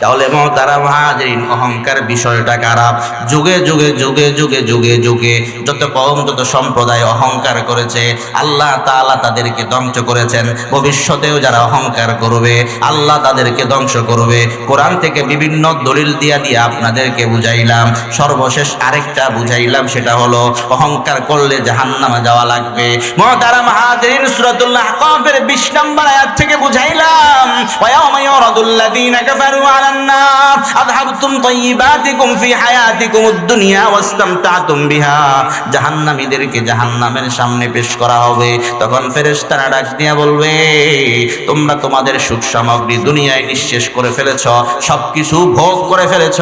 তাহলে মুহতারাম হাজিরিন, অহংকার বিষয়টা খারাপ। যুগে যুগে যুগে যুগে যুগে যুগে যত কওম যত সম্প্রদায় অহংকার করেছে, আল্লাহ তাআলা তাদেরকে ধ্বংস করেছেন। ভবিষ্যতেও যারা অহংকার করবে আল্লাহ তাদেরকে ধ্বংস করবে। কোরআন থেকে বিভিন্ন দলিল দিয়া আপনাদেরকে বুঝাইলাম। সর্বশেষ আরেকটা বুঝাইলাম, সেটা হলো অহংকার করলে জাহান্নামে যাওয়া লাগবে। মুহতারাম হাজিরিন, সূরাতুল আহকাফের 20 নম্বর আয়াত থেকে বুঝাইলাম, ওয়া ইয়াওমা ইউরাদুল্লাযীনা কাফারু আলান নার আযহাবতুম তাইয়্যিবাতিকুম ফি হায়াতিকুমুদ দুনিয়া ওয়াসতামতা'তুম বিহা। জাহান্নামীদেরকে জাহান্নামের সামনে পেশ করা হবে। তখন ফেরেশতারা ডাক দিয়া বলবে, তোমরা তোমাদের সুখ সামগ্রী দুনিয়ায় নিঃশেষ করে ফেলেছ, সবকিছু ভোগ করে ফেলেছ।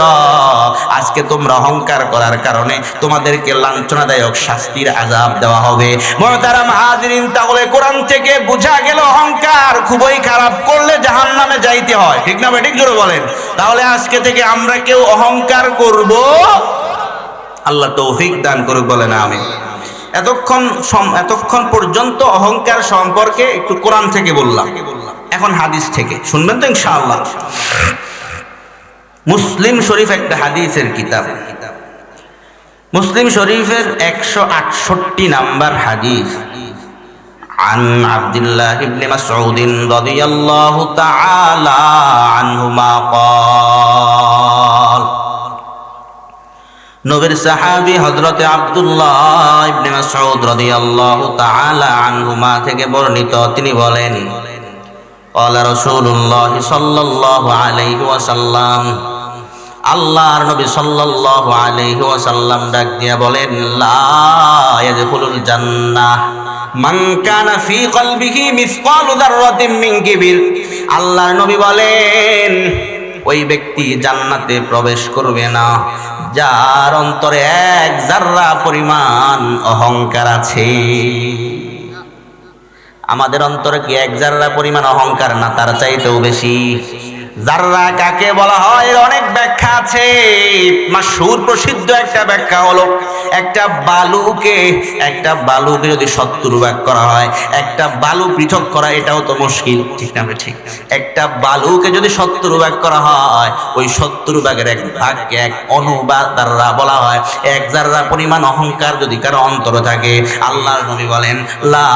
আজকে তোমরা অহংকার করার কারণে তোমাদেরকে লাঞ্ছনাদায়ক শাস্তির আযাব দেওয়া হবে। মুহতারাম হাজিরিন, তাহলে কোরআন থেকে বোঝা গেল অহংকার খুবই খারাপ, করলে জাহান্নামে যাইতে হয়। ঠিক না ঠিক জোরে বলেন। তাহলে আজকে থেকে আমরা কেউ অহংকার করব, আল্লাহ তৌফিক দান করুক, বলেন আমিন। এতক্ষণ পর্যন্ত অহংকার সম্পর্কে একটু কোরআন থেকে বললাম, এখন হাদিস থেকে শুনবেন তো ইনশাআল্লাহ। মুসলিম শরীফ একটা হাদিসের কিতাব, মুসলিম শরীফের 168 নাম্বার হাদিস। عن عبد الله بن مسعود رضي الله تعالى عنهما قال, নবীর সাহাবী হযরতে আব্দুল্লাহ ইবনে মাসউদ রাদিয়াল্লাহু তাআলা আনহুমা থেকে বর্ণিত, তিনি বলেন, قال رسول الله صلى الله عليه وسلم, আল্লাহর নবী সাল্লাল্লাহু আলাইহি ওয়াসাল্লাম ডাক দিয়া বলেন, লা ইয়াদখুলুল জান্নাহ মান কানা ফি কলবিহি মিসকালু যাররাতিন মিন কিবির। আল্লাহর নবী বলেন, ওই ব্যক্তি জান্নাতে প্রবেশ করবে না যার অন্তরে এক যাররা পরিমাণ অহংকার আছে। আমাদের অন্তরে কি এক যাররা পরিমাণ অহংকার না তার চাইতেও বেশি? যাররা কাকে বলা হয় এর অনেক ব্যাখ্যা আছে। মাশহুর প্রসিদ্ধ একটা ব্যাখ্যা হলো, একটা বালুকে যদি 70 ভাগ করা হয়, একটা বালু পৃথক করা এটাও তো মুশকিল, ঠিক না? ঠিক। একটা বালুকে যদি 70 ভাগ করা হয়, ওই 70 ভাগের এক ভাগকে এক অণু বা যাররা বলা হয়। এক যাররা পরিমাণ অহংকার যদি কারো অন্তরে থাকে, আল্লাহর নবী বলেন, লা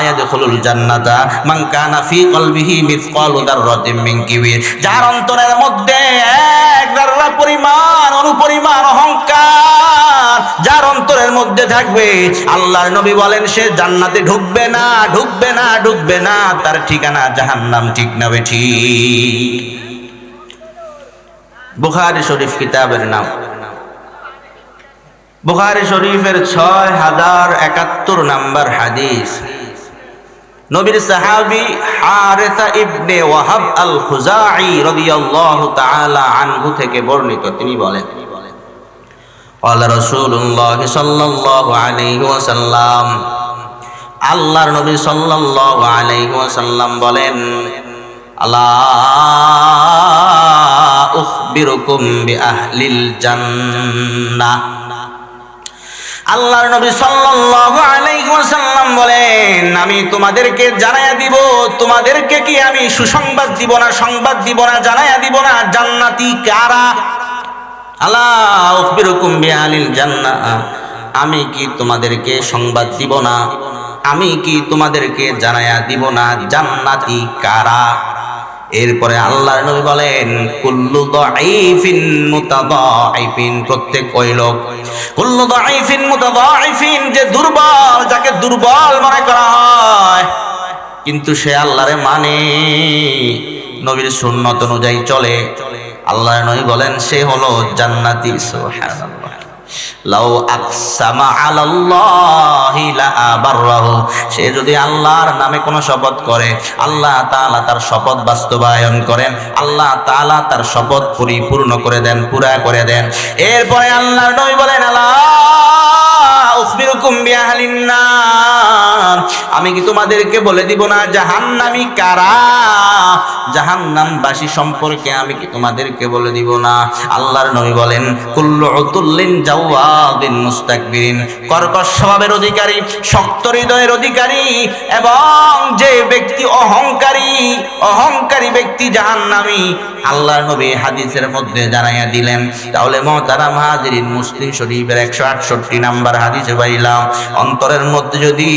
ইয়াদখুলুল জান্নাতা মান কানা ফি কলবিহি মিসকালু যাররাতিন মিন কিবির। যার অন্তরের মধ্যে এক যাররা পরিমাণ অনুপরিমাণ অহংকার যার অন্তরের মধ্যে থাকবে, আল্লাহর নবী বলেন সে জান্নাতে ঢুকবে না, ঢুকবে না, ঢুকবে না, তার ঠিকানা জাহান্নাম। ঠিক না বেঠিক? বুখারী শরীফ কিতাবের নাম, বুখারী শরীফের 6071 নাম্বার হাদিস। নবীর সাহাবী হারেসা ইবনে ওয়াহাব আল খুজাই রাদিয়াল্লাহু তাআলা আনহু থেকে বর্ণিত, তিনি বলেন, ক্বালা রাসূলুল্লাহ সাল্লাল্লাহু আলাইহি ওয়াসাল্লাম, আল্লাহর নবী সাল্লাল্লাহু আলাইহি ওয়াসাল্লাম বলেন, আলা উখবিরুকুম বিআহলিল জান্নাহ। আল্লাহর নবী সাল্লাল্লাহু আলাইহি ওয়াসাল্লাম বলেন, আমি তোমাদেরকে জানায়া দিব, তোমাদেরকে কি আমি সুসংবাদ দিব না, সংবাদ দিব না, জানায়া দিব না জান্নাতি কারা? আলা উখবিরুকুম বিআহলিল জান্নাহ, আমি কি তোমাদেরকে সংবাদ দিব না, আমি কি তোমাদেরকে জানায়া দিব না জান্নাতি কারা? এরপরে আল্লাহর নবী বলেন, কুল্লু দাঈফিন মুতাদাঈফিন, প্রত্যেক ওই লোক, কুল্লু দাঈফিন মুতাদাঈফিন, যে দুর্বল, যাকে দুর্বল মনে করা হয় কিন্তু সে আল্লাহরে মানে, নবীর সুন্নত অনুযায়ী চলে, আল্লাহর নবী বলেন সে হলো জান্নাতি। সুবহানাল্লাহ। লাউ আকসামা আলাল্লাহি লা আবাররাহু, সে যদি আল্লাহর নামে কোনো শপথ করে, আল্লাহ তাআলা তার শপথ বাস্তবায়ন করেন, আল্লাহ তাআলা তার শপথ পরিপূর্ণ করে দেন, পুরা করে দেন। এরপরে আল্লাহর নবী বলেন, আলা উখবিরুকুম বিআহলিন নার, আমি কি তোমাদেরকে বলে দিব না জাহান্নামী কারা? জাহান্নামবাসী সম্পর্কে আমি কি তোমাদেরকে বলে দিব না? আল্লাহর নবী বলেন, কুল্লু উতুল্লিন জাওয়াদিন মুস্তাকবিরিন, কর্কশ স্বভাবের অধিকারী, শক্ত হৃদয়ের অধিকারী, এবং যে ব্যক্তি অহংকারী ব্যক্তি জাহান্নামী। আল্লাহর নবী হাদিসের মধ্যে জানাইয়া দিলেন। তাহলে মুহতারাম হাজিরিন, মুসলিম শরীফের 168 নাম্বার হাদিসে পাইলাম, অন্তরের মধ্যে যদি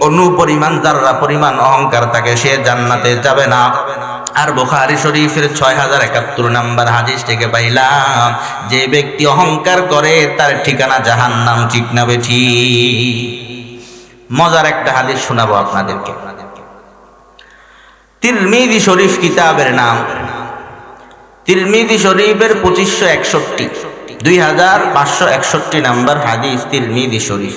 অনুপরিমাণ যারা পরিমাণ অহংকার থাকে সে জান্নাতে যাবে না। আর বুখারী শরীফের 6071 নাম্বার হাদিস থেকে পাইলাম, যে ব্যক্তি অহংকার করে তার ঠিকানা জাহান্নাম। ঠিক না বেঠি? মজার একটা হাদিস শোনাবো আপনাদেরকে। তিরমিজি শরীফ কিতাবের নাম, তিরমিজি শরীফের 2561, 2561 নাম্বার হাদিস, তিরমিজি শরীফ।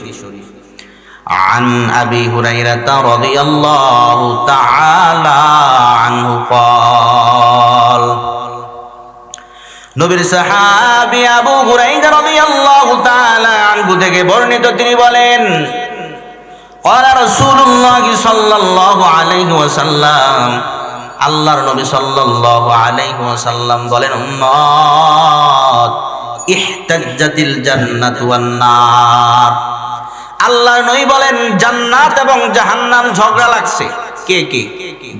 عن أبي هريرة رضي الله تعالى عنه قال, নবীর সাহাবী আবু হুরায়রা রাদিয়াল্লাহু তাআলা আনহু থেকে বর্ণিত, তিনি বলেন, قال رسول الله صلى الله عليه وسلم, আল্লাহর নবী সাল্লাল্লাহু আলাইহি ওয়াসাল্লাম বলেন, উম্মত ইহতাজ্জাতিল জান্নাতু ওয়ান নার, আল্লাহর নবী বলেন জান্নাত এবং জাহান্নাম ঝগড়া লাগছে। কে কে?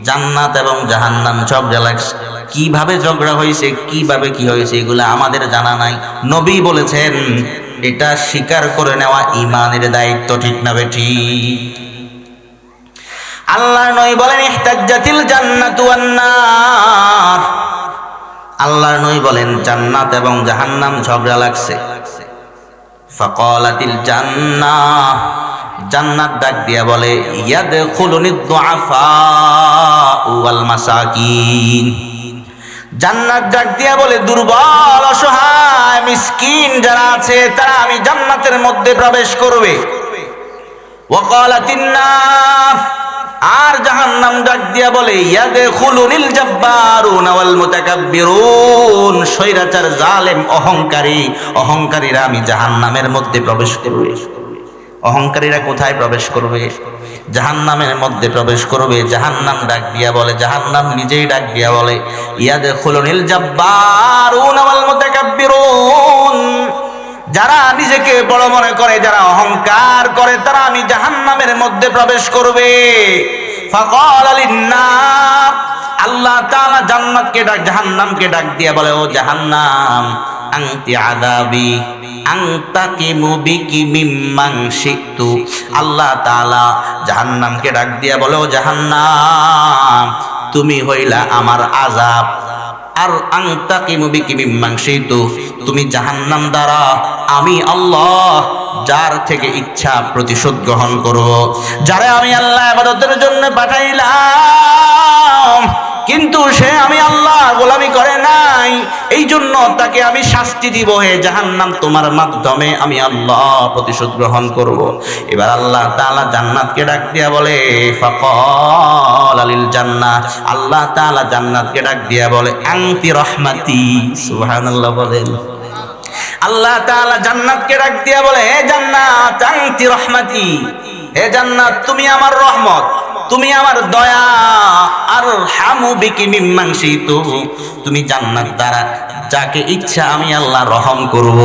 জান্নাত এবং জাহান্নাম ঝগড়া লাগছে। কিভাবে ঝগড়া হয়েছে, কিভাবে কি হয়েছে এগুলো আমাদের জানা নাই। নবী বলেছেন এটা স্বীকার করে নেওয়া ঈমানের দায়িত্ব। ঠিক না বেঠি? আল্লাহর নবী বলেন ইহতাজ্জাতিল জান্নাতু ওয়ান নার, আল্লাহর নবী বলেন জান্নাত এবং জাহান্নাম ঝগড়া লাগছে। ফাকালাতিল জান্নাহ, জান্নাত ডাক দিয়া বলে, ইয়াদখুলুনিদ দুআফা ওয়াল মাসাকিন, জান্নাত ডাক দিয়া বলে দুর্বল, অসহায়, মিসকিন যারা আছে তারা আমি জান্নাতের মধ্যে প্রবেশ করবে। ওয়াকালাতিন নার, আর জাহান্নাম ডাক দিয়া বলে, ইয়াদখুলুনিল জাব্বারুনা ওয়াল মুতাকাব্বিরুন, স্বৈরাচার, জালেম, অহংকারীরা আমি জাহান্নামের মধ্যে প্রবেশ করবে। অহংকারীরা কোথায় প্রবেশ করবে? জাহান্নামের মধ্যে প্রবেশ করবে। জাহান্নাম ডাক দিয়া বলে, জাহান্নাম নিজেই ডাক দিয়া বলে, ইয়াদখুলুনিল জাব্বারুনা ওয়াল মুতাকাব্বিরুন, যারা নিজেকে বড় মনে করে, যারা অহংকার করে, তারা আমি জাহান্নামের মধ্যে প্রবেশ করবে। ফাকালা লিন-নার, আল্লাহ তাআলা জান্নাতকে ডাক, জাহান্নামকে ডাক দিয়া বলে, ও জাহান্নাম, আনতি আযাবি আনতাকিমু বিকি মিম্মান শিতু, আল্লাহ তাআলা জাহান্নামকে ডাক দিয়া বলে, ও জাহান্নাম, তুমি হইলা আমার আযাব, আর আনতাকিমু বিকি মিম্মান শিতু, তুমি জাহান্নাম দ্বারা আমি আল্লাহ যার থেকে ইচ্ছা প্রতিশোধ গ্রহণ করব। যারা আমি আল্লাহ ইবাদতের জন্য পাঠাইলাম কিন্তু সে আমি আল্লাহর গোলামি করে নাই, এই জন্য তাকে আমি শাস্তি দিব। হে জাহান্নাম, তোমার মাধ্যমে আমি আল্লাহ প্রতিশোধ গ্রহণ করব। এবার আল্লাহ তাআলা জান্নাতকে ডাক দিয়া বলে, ফাকালা লিল জান্নাহ, আল্লাহ তাআলা জান্নাতকে ডাক দিয়া বলে, আনতি রহমাতি। সুবহানাল্লাহ বলেন। আল্লাহ তাআলা জান্নাতকে ডাক দিয়া বলে, হে জান্নাত, আনতি রহমাতি, হে জান্নাত তুমি আমার রহমত। তুমি আমার দয়া, আর হামু বিকি মিম্মান শিতু, তুমি জান্নাত দ্বারা যাকে ইচ্ছা আমি আল্লাহ রহম করব,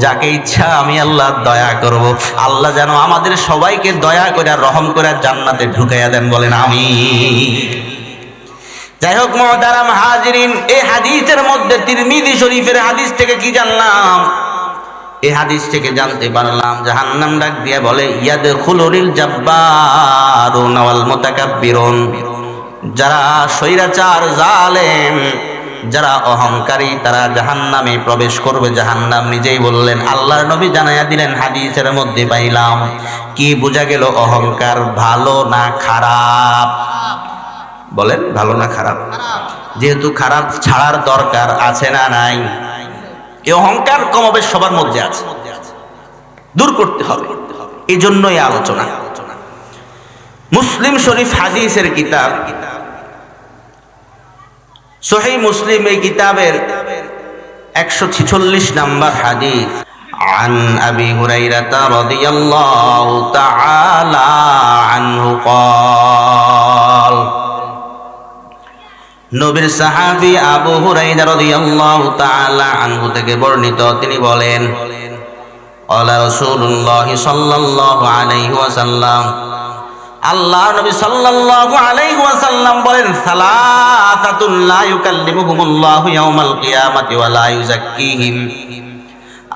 যাকে ইচ্ছা আমি আল্লাহ দয়া করব। আল্লাহ যেন আমাদের সবাইকে দয়া করে রহম করে জান্নাতে ঢুকাইয়া দেন, বলেন আমিন। যাই হোক মুহতারাম হাজিরিন, এই হাদিসের মধ্যে তিরমিজি শরীফের হাদিস থেকে কি জানলাম? এই হাদিস থেকে জানতে পারলাম জাহান্নাম ডাক দিয়ে বলে ইয়াদখুলুল জাব্বারুন ওয়াল মুতাকাব্বিরুন, যারা স্বৈরাচার জালেম, যারা অহংকারী, তারা জাহান্নামে প্রবেশ করবে। জাহান্নাম নিজেই বললেন, আল্লাহর নবী জানাইয়া দিলেন হাদিসের মধ্যে পাইলাম। কি বোঝা গেল? অহংকার ভালো না খারাপ? বলেন ভালো না খারাপ? যেহেতু খারাপ, ছাড়ার দরকার আছে না নাই? এই অহংকার কমবে সবার মধ্যে আছে, দূর করতে হবে। এই জন্যই আলোচনা। মুসলিম শরীফ হাদিসের কিতাব সহিহ মুসলিম, এই কিতাবের 146 নম্বর হাদিস। عن أبي هريرة رضي الله تعالى عنه قال, নবীর সাহাবী আবু হুরায়রা রাদিয়াল্লাহু তাআলা আনহু থেকে বর্ণিত, তিনি বলেন, ক্বালা রাসূলুল্লাহ সাল্লাল্লাহু আলাইহি ওয়াসাল্লাম, আল্লাহর নবী সাল্লাল্লাহু আলাইহি ওয়াসাল্লাম বলেন, সালাসাতুন লা ইউকাল্লিমুহুমুল্লাহু ইয়াওমাল কিয়ামাতি ওয়া লা ইউযাক্কিহিম।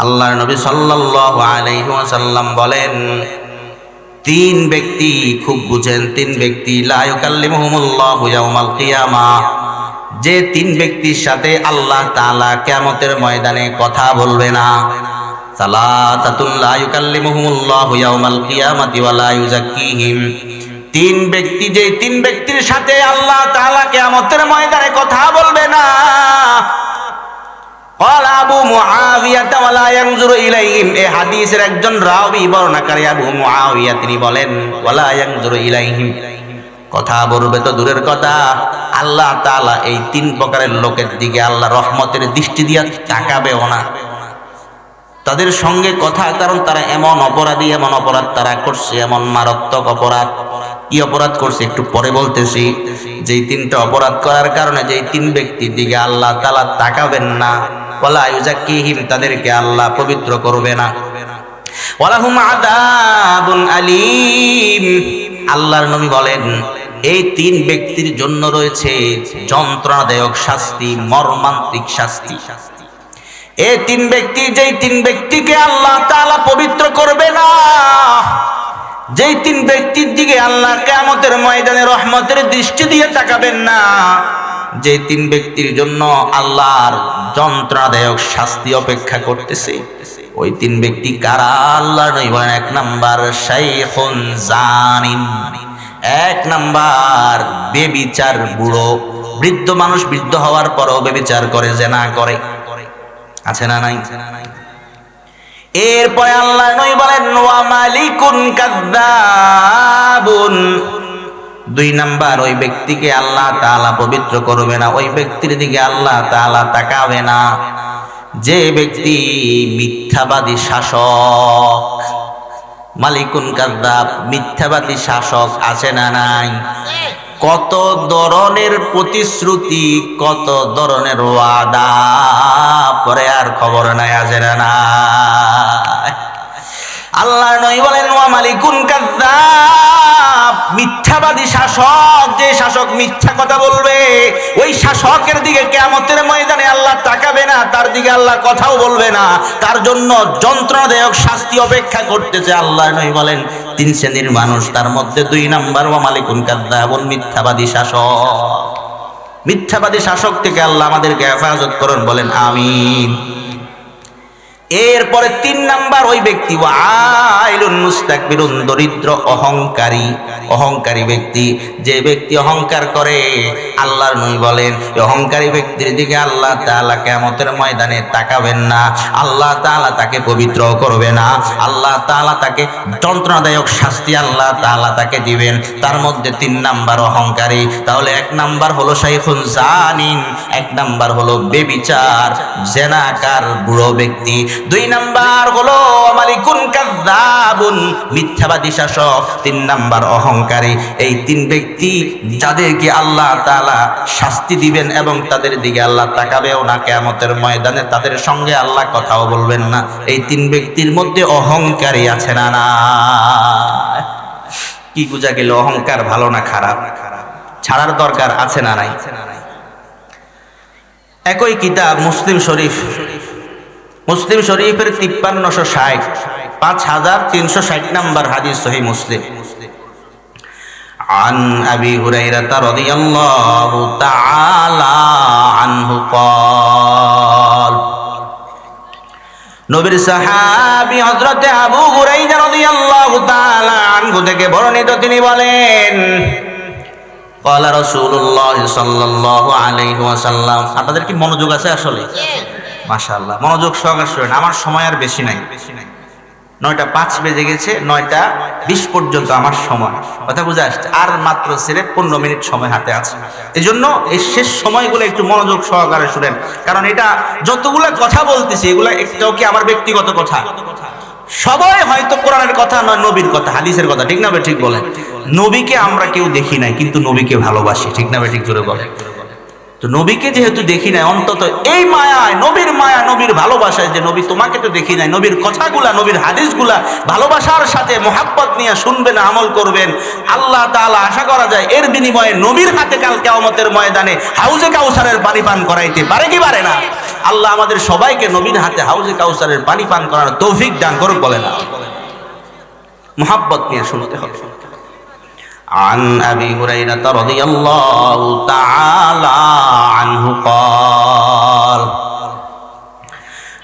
আল্লাহর নবী সাল্লাল্লাহু আলাইহি ওয়াসাল্লাম বলেন, তিন ব্যক্তি, খুব বুঝেন, তিন ব্যক্তি, লা ইউকাল্লিমুহুমুল্লাহু ইয়াওমাল কিয়ামা, যে তিন ব্যক্তির সাথে আল্লাহ তাআলা কিয়ামতের ময়দানে কথা বলবে না। সালাসাতুন লা ইউকাল্লিমুহুমুল্লাহু ইয়াওমাল কিয়ামাতি ওয়া লা ইউযাক্কিহিম, তিন ব্যক্তি, যে তিন ব্যক্তির সাথে আল্লাহ তাআলা কিয়ামতের ময়দানে কথা বলবে না। ক্বালা আবু মুআবিয়া ওয়া লা ইয়ানজুরু ইলাইহিম, এই হাদিসের একজন রাবী বর্ণনাকারী আবু মুআবিয়া, তিনি বলেন, ওয়া লা ইয়ানজুরু ইলাইহিম, কথা বলবে তো দূরের কথা, আল্লাহ তাআলা এই তিন প্রকারের লোকের দিকে আল্লাহ রহমতের দৃষ্টি দিয়া তাকাবেও না। তাদের সঙ্গে কথা, কারণ তারা এমন অপরাধী, এমন অপরাধ তারা করছে, এমন মারাত্মক অপরাধ। কি অপরাধ করছে একটু পরে বলতেছি। যেই তিনটা অপরাধ করার কারণে যেই তিন ব্যক্তির দিকে আল্লাহ তাআলা তাকাবেন না, ওয়ালা ইউযাক্কিহিম, তাদেরকে আল্লাহ পবিত্র করবে না। ওয়ালাহুম আযাবুন আলীম, আল্লাহর নবী বলেন, এই তিন ব্যক্তির জন্য রয়েছে যন্ত্রণাদায়ক শাস্তি, মর্মান্তিক শাস্তি। এই তিন ব্যক্তি, যেই তিন ব্যক্তিকে আল্লাহ তাআলা পবিত্র করবে না, যেই তিন ব্যক্তির দিকে আল্লাহ কিয়ামতের ময়দানে রহমতের দৃষ্টি দিয়ে তাকাবেন না, যে তিন ব্যক্তির জন্য আল্লাহর যন্ত্রণাদায়ক শাস্তি অপেক্ষা করতেছে, ওই তিন ব্যক্তি কারা? আল্লাহর নবী বলেন, এক নাম্বার শাইখুন জানিন, এক নাম্বার বেবিচার বুড়ো, বৃদ্ধ মানুষ, বৃদ্ধ হওয়ার পরও বেবিচার করে, জিনা করে, আছে না নাই? এরপরে আল্লাহ নবী বলেন, ওয়া মালিকুন কাযযাবুন, দুই নাম্বার ওই ব্যক্তিকে আল্লাহ তাআলা পবিত্র করবে না, ওই ব্যক্তির দিকে আল্লাহ তাআলা তাকাবে না, যে ব্যক্তি মিথ্যাবাদী শাসক। মালিকুন কাযযাব, মিথ্যাবাদী শাসক, আছে না নাই? কত ধরনের প্রতিশ্রুতি, কত ধরনের ওয়াদা করে, আর খবর নাই, আছে না নাই? আল্লাহ নবী বলেন, ওয়া মালিকুন কাযযাব, মিথ্যাবাদী শাসক, যে শাসক মিথ্যা কথা বলবে, ওই শাসকের দিকে কিয়ামতের ময়দানে আল্লাহ তাকাবে না, তার দিকে আল্লাহ কথাও বলবে না, তার জন্য যন্ত্রণাদায়ক শাস্তি অপেক্ষা করতেছে। আল্লাহ নবী বলেন, তিন শ্রেণীর মানুষ, তার মধ্যে দুই নাম্বার ওয়া মালিকুন কাযযাব, মিথ্যাবাদী শাসক। মিথ্যাবাদী শাসক থেকে আল্লাহ আমাদেরকে হেফাজত করুন, বলেন আমিন। এরপরে তিন নাম্বার ওই ব্যক্তি, ওয়াইলুন মুস্তাকবিরুন, দরিদ্র অহংকারী, অহংকারী ব্যক্তি, যে ব্যক্তি অহংকার করে, আল্লাহর নবী বলেন অহংকারী ব্যক্তির দিকে আল্লাহ তাআলা কিয়ামতের ময়দানে তাকাবেন না, আল্লাহ তাআলা তাকে পবিত্র করবে না, আল্লাহ তাআলা তাকে যন্ত্রণাদায়ক শাস্তি আল্লাহ তাআলা তাকে দিবেন। তার মধ্যে 3 নাম্বার অহংকারী। তাহলে 1 নাম্বার হলো শাইখুন জানিন, 1 নাম্বার হলো বেবিচার জেনাকার বুড়ো ব্যক্তি, 2 নাম্বার হলো মালিকুন কাযযাবুন মিথ্যাবাদী শাসক, 3 নাম্বার অহংকারী। এই 3 ব্যক্তি যাদেরকে আল্লাহ তাআলা শাস্তি দিবেন এবং তাদের দিকে আল্লাহ তাকাবেও না কিয়ামতের ময়দানে, তাদের সঙ্গে আল্লাহ কথাও বলবেন না। এই 3 ব্যক্তির মধ্যে অহংকারী আছে না? না। কি বুঝা গেল অহংকার ভালো না খারাপ? ছাড়ার দরকার আছে না নাই? একই কিতাব মুসলিম শরীফ, মুসলিম শরীফের 5360 5360 নাম্বার হাদিস সহিহ মুসলিম। عن أبي هريرة رضي الله تعالى عنه قال নবীর সাহাবী হযরত আবু হুরায়রা রাদিয়াল্লাহু তাআলা আনহু থেকে বর্ণিত, তিনি বলেন قال رسول الله صلى الله عليه وسلم। আপনাদের কি মনোযোগ আছে আসলে? মাশাআল্লাহ, মনোযোগ সহকারে শুনেন, আমার সময় আর বেশি নাই। 9টা 5 বেজে গেছে, 9টা 20 পর্যন্ত আমার সময়, কথা বুঝে আসছে, আর মাত্র 15 মিনিট সময় হাতে আছে। এই জন্য এই শেষ সময়গুলো একটু মনোযোগ সহকারে শুনেন, কারণ এটা যতগুলো কথা বলতেছি এগুলো একটাও কি আমার ব্যক্তিগত কথা? সবাই হয়তো কোরআনের কথা নয়, নবীর কথা, হাদিসের কথা, ঠিক না ভাই? ঠিক বলেন। নবীকে আমরা কেউ দেখি নাই, কিন্তু নবীকে ভালোবাসি, ঠিক না ভাই? ঠিক জোরে বলেন। তো নবীকে যেহেতু দেখি নাই, অন্তত এই মায়ায়, নবীর মায়া, নবীর ভালোবাসায়, যে নবী তোমাকে তো দেখি নাই, নবীর কথাগুলা, নবীর হাদিসগুলা ভালোবাসার সাথে মোহাব্বত নিয়ে শুনবেন, আমল করবেন, আল্লাহ তাআলা আশা করা যায় এর বিনিময়ে নবীর হাতে কাল কিয়ামতের ময়দানে হাউজে কাউসারের পানি পান করাইতে পারে কি পারে না? আল্লাহ আমাদের সবাইকে নবীর হাতে হাউজে কাউসারের পানি পান করার তৌফিক দান করুক, বলে না? মোহাব্বত নিয়ে শুনতে হবে। عن أبي هريرة رضي الله تعالى عنه قال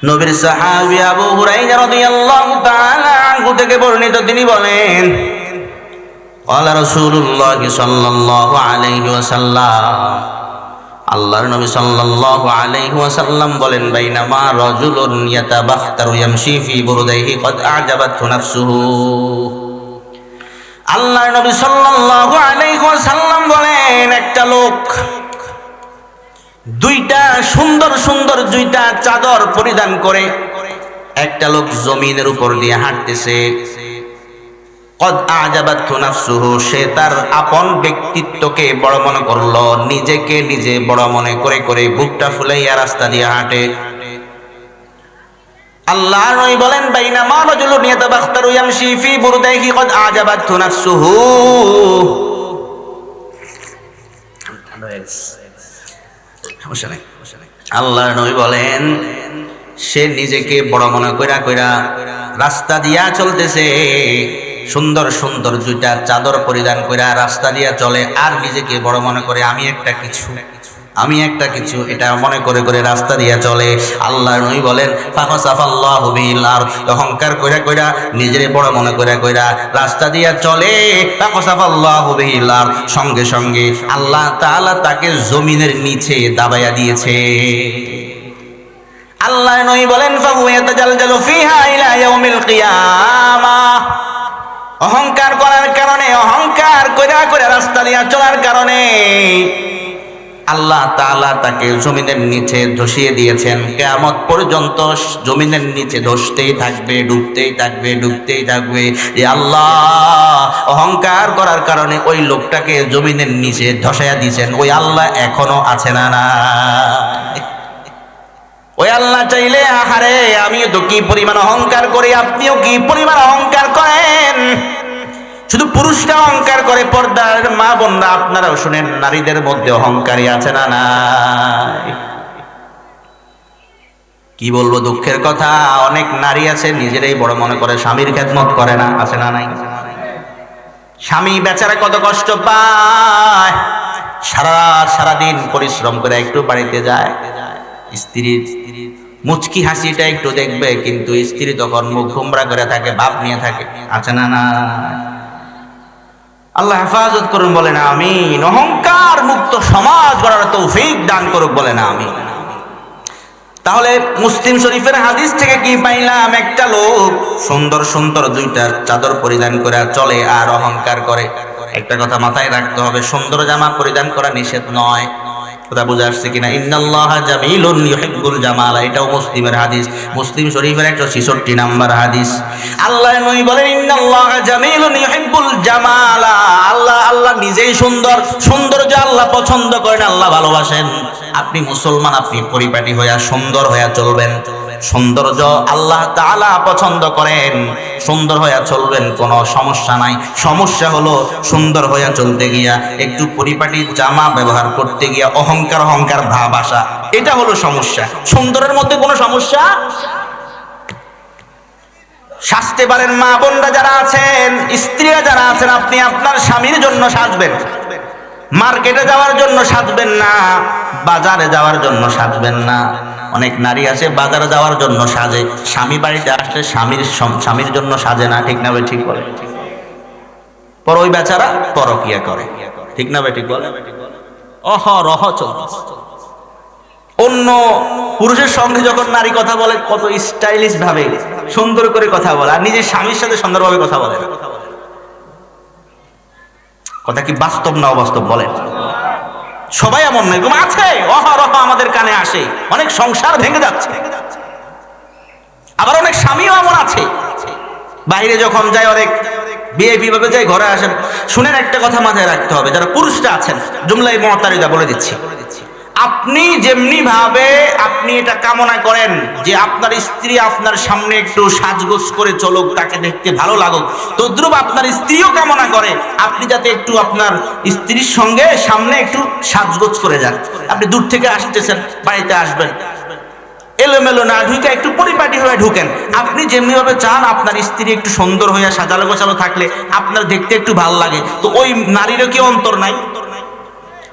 নবীর সাহাবী আবু হুরায়রা রাদিয়াল্লাহু তাআলা আনহু থেকে বর্ণিত, তিনি বলেন قال رسول الله صلى الله عليه وسلم। আল্লাহর নবী সাল্লাল্লাহু আলাইহি ওয়াসাল্লাম বলেন বাইনামা রাজুলুন ইয়াতাবাখতারু ইয়ামশি ফি বুরদাইহি ক্বাদ আ'জাবাতহু নাফসুহু। আল্লাহর নবী সাল্লাল্লাহু আলাইহি ওয়াসাল্লাম বলেন একটা লোক 2টা সুন্দর সুন্দর 2টা চাদর পরিধান করে একটা লোক জমিনের উপর দিয়ে হাঁটতেছে। ক্বাদ আ'জাবাতহু নাফসুহু, সে তার আপন ব্যক্তিত্বকে বড় মনে করলো, নিজেকে নিজে বড় মনে করে করে বুকটা ফুলাইয়া রাস্তা দিয়ে হাঁটে। আল্লাহর নবী বলেন বাইনামা রাজুলুন ইয়াতাবাখতারু ইয়ামশি ফি বুরদাইহি ক্বাদ আ'জাবাতহু নাফসুহু। আল্লাহর নবী বলেন সে নিজেকে বড় মনে কইরা কইরা রাস্তা দিয়া চলতেছে, সুন্দর সুন্দর 2টা চাদর পরিধান কইরা রাস্তা দিয়া চলে, আর নিজেকে বড় মনে করে আমি একটা কিছু, আমি একটা কিছু, এটা মনে করে করে রাস্তা দিয়া চলে। আল্লাহর নবী বলেন ফাখাসাফাল্লাহু বিল আরদ, অহংকার কইরা কইরা নিজেরে বড় মনে কইরা কইরা রাস্তা দিয়া চলে, ফাখাসাফাল্লাহু বিল আরদ, সঙ্গে সঙ্গে আল্লাহ তাআলা তাকে জমিনের নিচে দাবাইয়া দিয়েছে। আল্লাহর নবী বলেন ফাহুয়া ইয়াতাজালজালু ফিহা ইলা ইয়াউমিল কিয়ামাহ। অহংকার করার কারণে, অহংকার কইরা কইরা রাস্তা দিয়া চলার কারণে আল্লাহ তাআলা তাকে জমিনের নিচে ধসিয়ে দিয়েছেন। কিয়ামত পর্যন্ত জমিনের নিচে ধসতেই থাকবে, ডুবতেই থাকবে, ডুবতেই থাকবে। যে আল্লাহ অহংকার করার কারণে ওই লোকটাকে জমিনের নিচে ধসাইয়া দিয়েছেন, ওই আল্লাহ এখনো আছে না? না, ওই আল্লাহ চাইলে আহারে আমিও তো কি পরিমাণ অহংকার করি, আপনিও কি পরিমাণ অহংকার করেন। শুধু পুরুষরা অহংকার করে, পর্দার মা বোনরা আপনারাও শুনেন, নারীদের মধ্যে অহংকারী আছে না? নাই। কি বলবো, দুঃখের কথা, অনেক নারী আছে নিজেরাই বড় মনে করে, স্বামীর খেদমত করে না, আছে না? নাই। স্বামী বেচারা কত কষ্ট পায়, সারাদিন পরিশ্রম করে একটু বাড়িতে যায়, স্ত্রীর মুচকি হাসিটা একটু দেখবে, কিন্তু স্ত্রী তখন মুখ গোমরা করে থাকে, ভাব নিয়ে থাকে, আছে না? না। আল্লাহ হেফাজত করুন, বলেন আমিন। অহংকার মুক্ত সমাজ গড়ার তৌফিক দান করুক, বলেন আমিন। তাহলে মুসলিম শরীফের হাদিস থেকে কি পাইলাম? একটা লোক সুন্দর সুন্দর দুইটা চাদর পরিধান করে চলে আর অহংকার করে। একটা কথা মাথায় রাখতে হবে, সুন্দর জামা পরিধান করা নিষেধ নয়। কথা বুঝে আসছে কিনা? ইন্নাল্লাহা জামিলুন ইউহিব্বুল জামালা, এটাও মুসলিমের হাদিস, মুসলিম শরীফের 166 নাম্বার হাদিস। আল্লাহ নবী বলেন ইন্নাল্লাহা জামিলুন ইউহিব্বুল জামালা, আল্লাহ নিজেই সুন্দর, সৌন্দর্য আল্লাহ পছন্দ করেন, আল্লাহ ভালোবাসেন। আপনি মুসলমান, আপনি পরিপাটি হইয়া সুন্দর হইয়া চলবেন। সৌন্দর্য আল্লাহ তাআলা পছন্দ করেন, সুন্দর হইয়া চলবেন, কোনো সমস্যা নাই। সমস্যা হলো সুন্দর হইয়া চলতে গিয়া একটু পরিপাটি জামা ব্যবহার করতে গিয়া অহংকার অহংকার ভাব আসা, এটা হলো সমস্যা। সুন্দরের মধ্যে কোনো সমস্যা। সাজতে পারেন মা বোনরা যারা আছেন, স্ত্রীরা যারা আছেন, আপনি আপনার স্বামীর জন্য সাজবেন। মার্কেটে যাওয়ার জন্য সাজবেন না, বাজারে যাওয়ার জন্য সাজবেন না। অনেক নারী আছে বাজারে যাওয়ার জন্য সাজে, স্বামী বাড়িতে আসলে স্বামীর জন্য সাজে না। ঠিক না ভাই? ঠিক বলে। পর ওই বেচারা পরকিয়া করে। ঠিক না ভাই? ঠিক বলে। অহরহ চলছে। অন্য পুরুষের সঙ্গে যখন নারী কথা বলে কত স্টাইলিশ ভাবে সুন্দর করে কথা বলে, আর নিজের স্বামীর সাথে সুন্দরভাবে কথা বলে। কথা কি বাস্তব না অবাস্তব বলেন? সবাই এমন নয়, আছে অহরহ আমাদের কানে আসে। অনেক সংসার ভেঙে যাচ্ছে, আবার অনেক স্বামীও এমন আছে বাইরে যখন যায়, অনেক বিএপি ভাবে যায়, ঘরে আসেন। শুনেন, একটা কথা মাথায় রাখতে হবে, যারা পুরুষরা আছেন, জুমলাই মুতারিদা বলে দিচ্ছি, আপনি যেমনি ভাবে আপনি এটা কামনা করেন যে আপনার স্ত্রী আপনার সামনে একটু সাজগোজ করে চলুক, তাকে দেখতে ভালো লাগুক, তদ্রুপ আপনার স্ত্রীও কামনা করে আপনি যাতে একটু আপনার স্ত্রীর সঙ্গে সামনে একটু সাজগোজ করে যান। আপনি দূর থেকে আসতেছেন, বাড়িতে আসবেন, এলোমেলো না ঢুকে একটু পরিপাটি হয়ে ঢুকেন। আপনি যেমনি ভাবে চান আপনার স্ত্রী একটু সুন্দর হয়ে সাজালো গোছালো থাকলে আপনার দেখতে একটু ভালো লাগে, তো ওই নারীরও কি অন্তর নাই?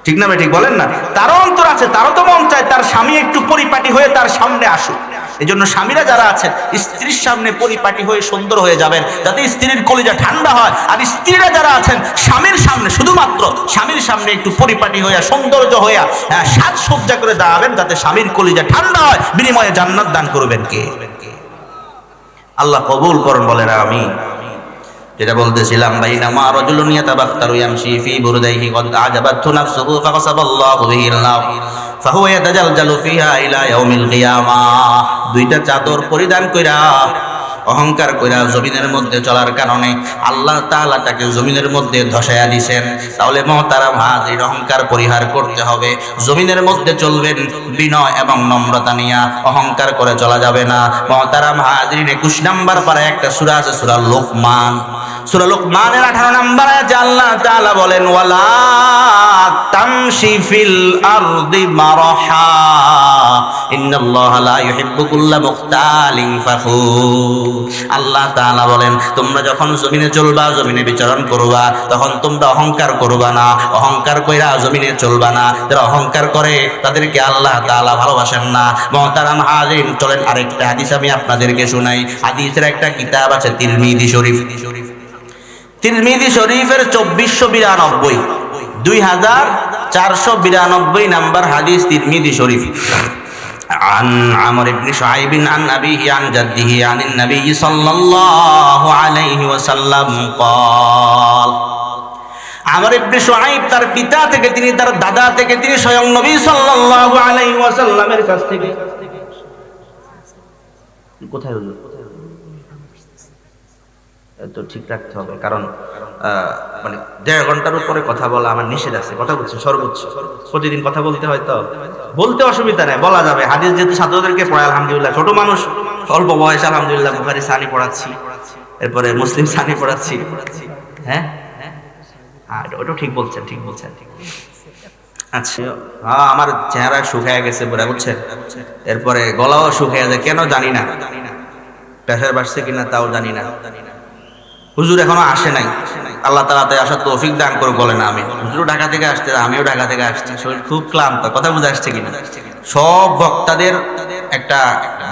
ঠিক না ভাই? ঠিক বলেন না? তারও অন্তর আছে, তারও তো মন চায় তার স্বামী একটু পরিপাটি হয়ে তার সামনে আসুক। এই জন্য স্বামীরা যারা আছেন স্ত্রীর সামনে পরিপাটি হয়ে সুন্দর হয়ে যাবেন, যাতে স্ত্রীর কলিজা ঠান্ডা হয়। আর স্ত্রীরা যারা আছেন স্বামীর সামনে, শুধুমাত্র স্বামীর সামনে একটু পরিপাটি হইয়া সৌন্দর্য হইয়া সাজসজ্জা করে দাঁড়াবেন, যাতে স্বামীর কলিজা ঠান্ডা হয়। বিনিময়ে জান্নাত দান করবেন কে? আল্লাহ কবুল করুন, বলেন আমিন। যেটা বলতেছিলাম, বাইনামা রাজুলুন ইয়াতাবাক্তারু ইয়ামশি ফি বুরদাইহি কদ আজাবাতহু নাফসুহু ফাকাসাবাল্লাহু বিহিল নাফ ফাহুয়া ইয়াতাজালজালু ফিহা ইলা ইয়াউমিল কিয়ামাহ। দুইটা চাদর পরিধান কইরা অহংকার কইরা জমিনের মধ্যে চলার কারণে আল্লাহ তাআলা তাকে জমিনের মধ্যে ধসায়া দিবেন। তাহলে মুহতারাম হাজির, অহংকার পরিহার করতে হবে। জমিনের মধ্যে চলবেন বিনয় এবং নম্রতা নিয়া, অহংকার করে চলা যাবে না। মুহতারাম হাজির, 21 নাম্বার পারায় একটা সূরা আছে, সূরা লোকমান। সূরা লোকমানের 18 নাম্বার আয়াতে আল্লাহ তাআলা বলেন, ওয়ালা তামশি ফিল আরদি মারহা ইন্নাল্লাহা লা ইউহিব্বু কুল্লা মুখতালিন ফাখুর। আল্লাহ তাআলা বলেন, তোমরা যখন জমিনে চলবা, জমিনে বিচরণ করবা, তখন তোমরা অহংকার করবা না, অহংকার কইরা জমিনে চলবা না। যারা অহংকার করে তাদেরকে আল্লাহ তাআলা ভালোবাসেন না। মুহতারাম হাজিরিন, চলেন আরেকটা হাদিস আমি আপনাদেরকে শোনাই। হাদিসের একটা কিতাব আছে তিরমিজি শরীফ। তিরমিজি শরীফের 2492 2492 নাম্বার হাদিস তিরমিজি শরীফ। عن عمرو بن شعيب عن أبيه عن جده عن النبي صلى الله عليه وسلم قال। আমর ইবনে শুআইব তার পিতা থেকে, তিনি তার দাদা থেকে, তিনি স্বয়ং নবী সাল্লাল্লাহু আলাইহি ওয়াসাল্লামের কাছ থেকে। কোথায় হলো? তো ঠিক রাখতে হবে, কারণ মানে 1.5 ঘন্টার উপরে কথা বলা আমার নিষেধ আছে। কথা বলছি সর্বোচ্চ, প্রতিদিন কথা বলতে হয়, তো বলতে অসুবিধা নেই, বলা যাবে। হাদিস যেহেতু ছাত্রদেরকে পড়াই, আলহামদুলিল্লাহ, ছোট মানুষ, অল্প বয়স, আলহামদুলিল্লাহ, বুখারী সানি পড়াচ্ছি, এরপরে মুসলিম সানি পড়াচ্ছি। হ্যাঁ, ওটা ঠিক বলছেন, ঠিক বলছেন। আচ্ছা, আমার চেহারা শুকায় গেছে পুরা, বুঝছেন? এরপরে গলাও শুকায় যায়, কেন জানি না, প্রেসার বাড়ছে কিনা তাও জানি না। হুজুর এখনো আসে নাই, আল্লাহ তাআলা তাই আসার তৌফিক দান করে। বলেন আমি, হুজুর ঢাকা থেকে আসছে, আমিও ঢাকা থেকে আসছি, শরীর খুব ক্লান্ত। কথা বুঝে আসছে কিনা? সব বক্তাদের একটা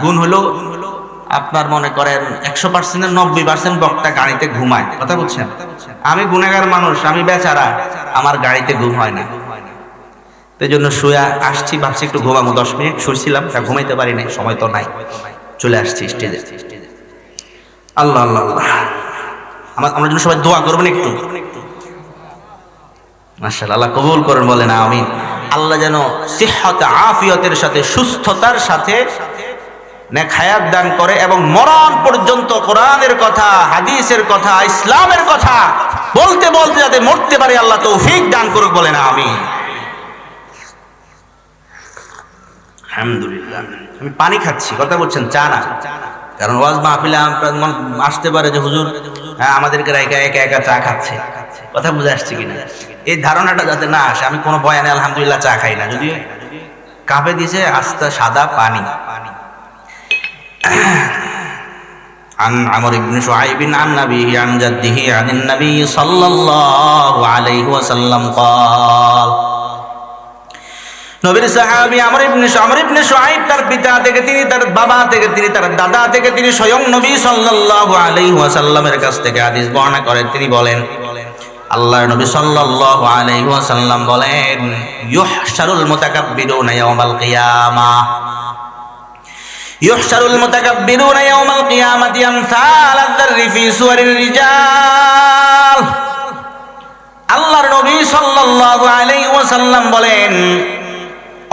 গুণ হলো আপনার মনে করেন 100%-এর 90% বক্তা গাড়িতে ঘুমায়, কথা বলছেন। আমি গুনাহগার মানুষ, আমি বেচারা, আমার গাড়িতে ঘুম হয় না। এই জন্য শুয়ে আসছি, ভাবছি একটু ঘুমাবো, 10 মিনিট শুয়েছিলাম, তা ঘুমাইতে পারি নাই, সময় তো নাই, চলে আসছি স্টেজে। আল্লাহ আল্লাহ আল্লাহ, আমরা জন্য সবাই দোয়া করবেন একটু। মাশাআল্লাহ, আল্লাহ কবুল করেন, বলেন আমিন। আল্লাহ যেন সিহহাত আফিয়তের সাথে, সুস্থতার সাথে নেক হায়াত দান করে এবং মরণ পর্যন্ত কোরআনের কথা, হাদিসের কথা, ইসলামের কথা বলতে বলতে যাতে মরতে পারে, আল্লাহ তৌফিক দান করুক, বলেন আমিন। আলহামদুলিল্লাহ। আমি পানি খাচ্ছি, কথা বলছেন, চা না, কারণ ওয়াজ মাহফিলে আসতে পারে যে হুজুর হ্যাঁ আমাদেরকে একা একা একা চা খাচ্ছে, কথা বুঝে আসছে কিনা, এই ধারণাটা যাতে না আসে। আমি কোনো বয়ানে আলহামদুলিল্লাহ চা খাই না, যদি কাপে দিছে আস্তা সাদা পানি। عن عمرو بن شعيب عن أبيه عن جده عن النبي صلى الله عليه وسلم قال নবীর সাহাবী আমর ইবনে শুআইব তার পিতা থেকে, তিনি তার বাবা থেকে, তিনি তার দাদা থেকে, তিনি স্বয়ং নবী সাল্লাল্লাহু আলাইহি ওয়াসাল্লামের কাছ থেকে হাদিস বর্ণনা করেন। তিনি বলেন, আল্লাহর নবী সাল্লাল্লাহু আলাইহি ওয়াসাল্লাম বলেন, ইউহশারুল মুতাকাব্বিরুনা ইয়াওমাল কিয়ামাহ, ইউহশারুল মুতাকাব্বিরুনা ইয়াওমাল কিয়ামাতি আমসাল আয-যাররি ফি সুওয়ারির রিজাল। আল্লাহর নবী সাল্লাল্লাহু আলাইহি ওয়াসাল্লাম বলেন,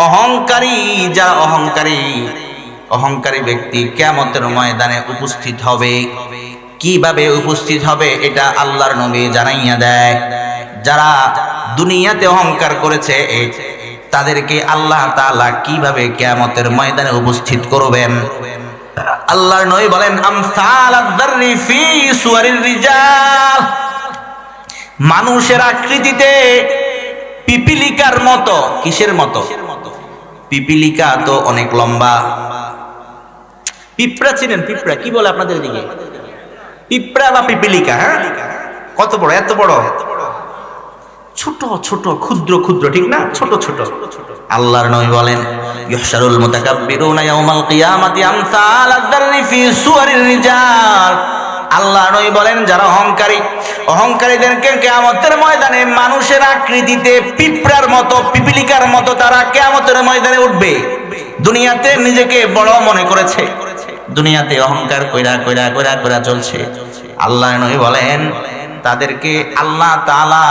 অহংকারী, যারা অহংকারী ব্যক্তি কিয়ামতের ময়দানে উপস্থিত হবে। কিভাবে উপস্থিত হবে এটা আল্লাহর নবী জানাইয়া দেয়। যারা দুনিয়াতে অহংকার করেছে তাদেরকে আল্লাহ তাআলা কিভাবে কিয়ামতের ময়দানে উপস্থিত করবেন। আল্লাহর নবী বলেন, আমসাল আয-যাররি ফি সুওয়ারির রিজাল, মানুষের আকৃতিতে পিপিলিকার মতো। কিসের মতো? পিপিলিকা তো অনেক লম্বা। পিঁপড়া চিনেন? পিঁপড়া কি বলে আপনাদের দিকে? পিঁপড়া বা পিপিলিকা, হ্যাঁ, কত বড়, এত বড়, ছোট ছোট, ক্ষুদ্র ক্ষুদ্র, ঠিক না, ছোট ছোট। আল্লাহর নবী বলেন, ইউহশারুল মুতাকাব্বিরুনা ইয়াওমাল কিয়ামাতি আমসাল আয-যাররি ফি সুওয়ারির রিজাল। আল্লাহর নবী বলেন, যারা অহংকারীদেরকে কিয়ামতের ময়দানে মানুষের আকৃতিতে পিঁপড়ার মতো, পিপিলিকার মতো তারা কিয়ামতের ময়দানে উঠবে। দুনিয়াতে নিজেকে বড় মনে করেছে, দুনিয়াতে অহংকার কইরা চলছে। আল্লাহর নবী বলেন, তাদেরকে আল্লাহ তাআলা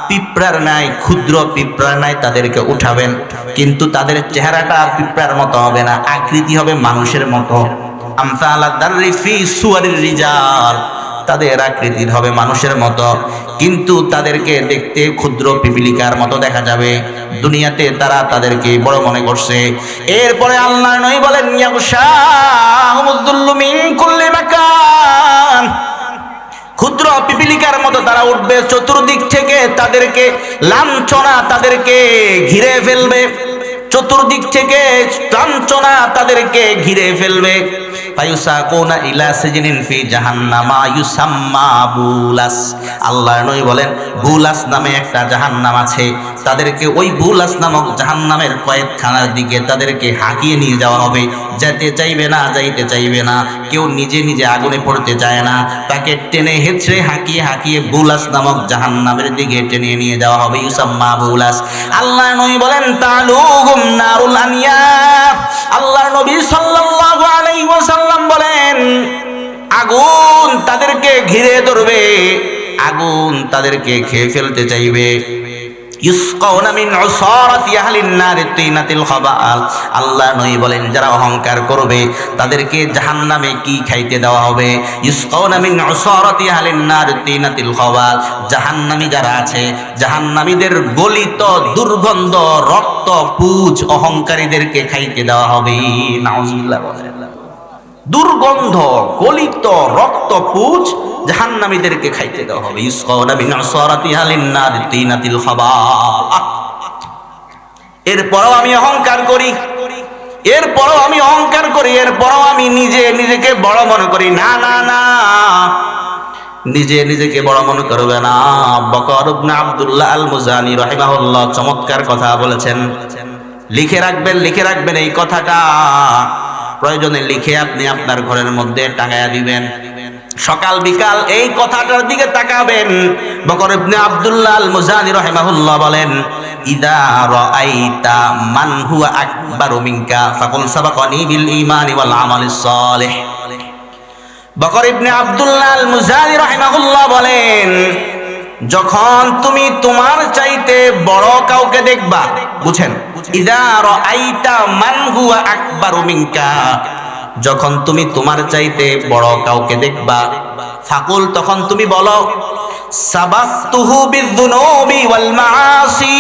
পিঁপড়ার নাই, ক্ষুদ্র পিঁপড়ার নাই তাদেরকে উঠাবেন, কিন্তু তাদের চেহারাটা পিঁপড়ার মতো হবে না, আকৃতি হবে মানুষের মতো। আমসাল আয-যাররি ফি সুওয়ারির রিজাল, তাদের আকৃতি হবে মানুষের মতো, কিন্তু তাদেরকে দেখতে ক্ষুদ্র পিপিলিকার মতো দেখা যাবে। দুনিয়াতে তারা তাদেরকে বড় মনে করছে। এরপরে আল্লাহর নবী বলেন, ইয়াগশাহুমুয-যুল্লু মিন কুল্লি মাকান, ক্ষুদ্র পিপিলিকার মতো তারা উঠবে, চতুর্দিক থেকে তাদেরকে লাঞ্ছনা তাদেরকে ঘিরে ফেলবে, চতুর্দিক থেকে লাঞ্ছনা তাদেরকে ঘিরে ফেলবে। ফায়ুসাকুনা ইলা সিজনিন ফি জাহান্নামা ইউসাম্মা বুলাস। আল্লাহর নবী বলেন, বুলাস নামে একটা জাহান্নাম আছে, তাদেরকে ওই বুলাস নামক জাহান্নামের কয়েদখানার দিকে তাদেরকে হাঁকিয়ে নিয়ে যাওয়া হবে। যেতে চাইবে না, যাইতে চাইবে না, কেউ নিজে নিজে আগুনে পড়তে চায় না, তাকে টেনে হেঁচড়ে হাঁকিয়ে বুলাস নামক জাহান্নামের দিকে টেনে নিয়ে যাওয়া হবে, ইউসাম্মা বুলাস। আল্লাহর নবী বলেন, তালুহুম নারুল আনিয়া। আল্লাহর নবী সাল্লাল্লাহু আলাইহি ওয়াসাল্লাম বলেন, আগুন তাদেরকে ঘিরে ধরবে, আগুন তাদেরকে খেয়ে ফেলতে চাইবে। ইউসকাউনা মিন উসারাতি আহলিন নার তিনাতিল খাবাল। আল্লাহ নবী বলেন, যারা অহংকার করবে তাদেরকে জাহান্নামে কি খাইতে দেওয়া হবে? ইউসকাউনা মিন উসারাতি আহলিন নার তিনাতিল খাবাল। জাহান্নামী যারা আছে, জাহান্নামীদের গলিত দুর্গন্ধ রক্ত পুজ অহংকারীদেরকে খাইতে দেওয়া হবে। নাউজুবিল্লাহ। দুর্গন্ধ গলিত রক্ত পুজ জাহান্নামীদেরকে খাইতে দেওয়া হবে। ইউসকাউনা মিন উসারাতি আহলিন নার তিনাতিল খাবাল। এরপরও আমি অহংকার করি, এরপরও আমি নিজেকে বড় মনে করি। না না না, নিজেকে বড় মনে করবে না। বকর ইবনে আব্দুল্লাহ আল মুজানি রাহিমাহুল্লাহ চমৎকার কথা বলেছেন, লিখে রাখবেন এই কথাটা। প্রয়োজনে লিখে আপনি আপনার ঘরের মধ্যে টাঙায়া দিবেন। সকাল বিকাল এই কথাটার দিকে তাকাবেন। বকর ইবনে আব্দুল্লাহ আল মুজানি রাহিমাহুল্লাহ বলেন, ইদা রাআইতা মান হুয়া আকবারু মিনকা ফাকুল সাবাকানি বিল ঈমানি ওয়াল আমালিস সালিহ। বকর ইবনে আব্দুল্লাহ আল মুজানি রাহিমাহুল্লাহ বলেন, যখন তুমি তোমার চাইতে বড় কাউকে দেখবা, বুঝেন, ইদা রাআইতা মান হুয়া আকবারু মিনকা, যখন তুমি তোমার চাইতে বড় কাউকে দেখবা, ফাকুল, তখন তুমি বলো, সাবাকতুহু বিযুনুবি ওয়াল মাআসি।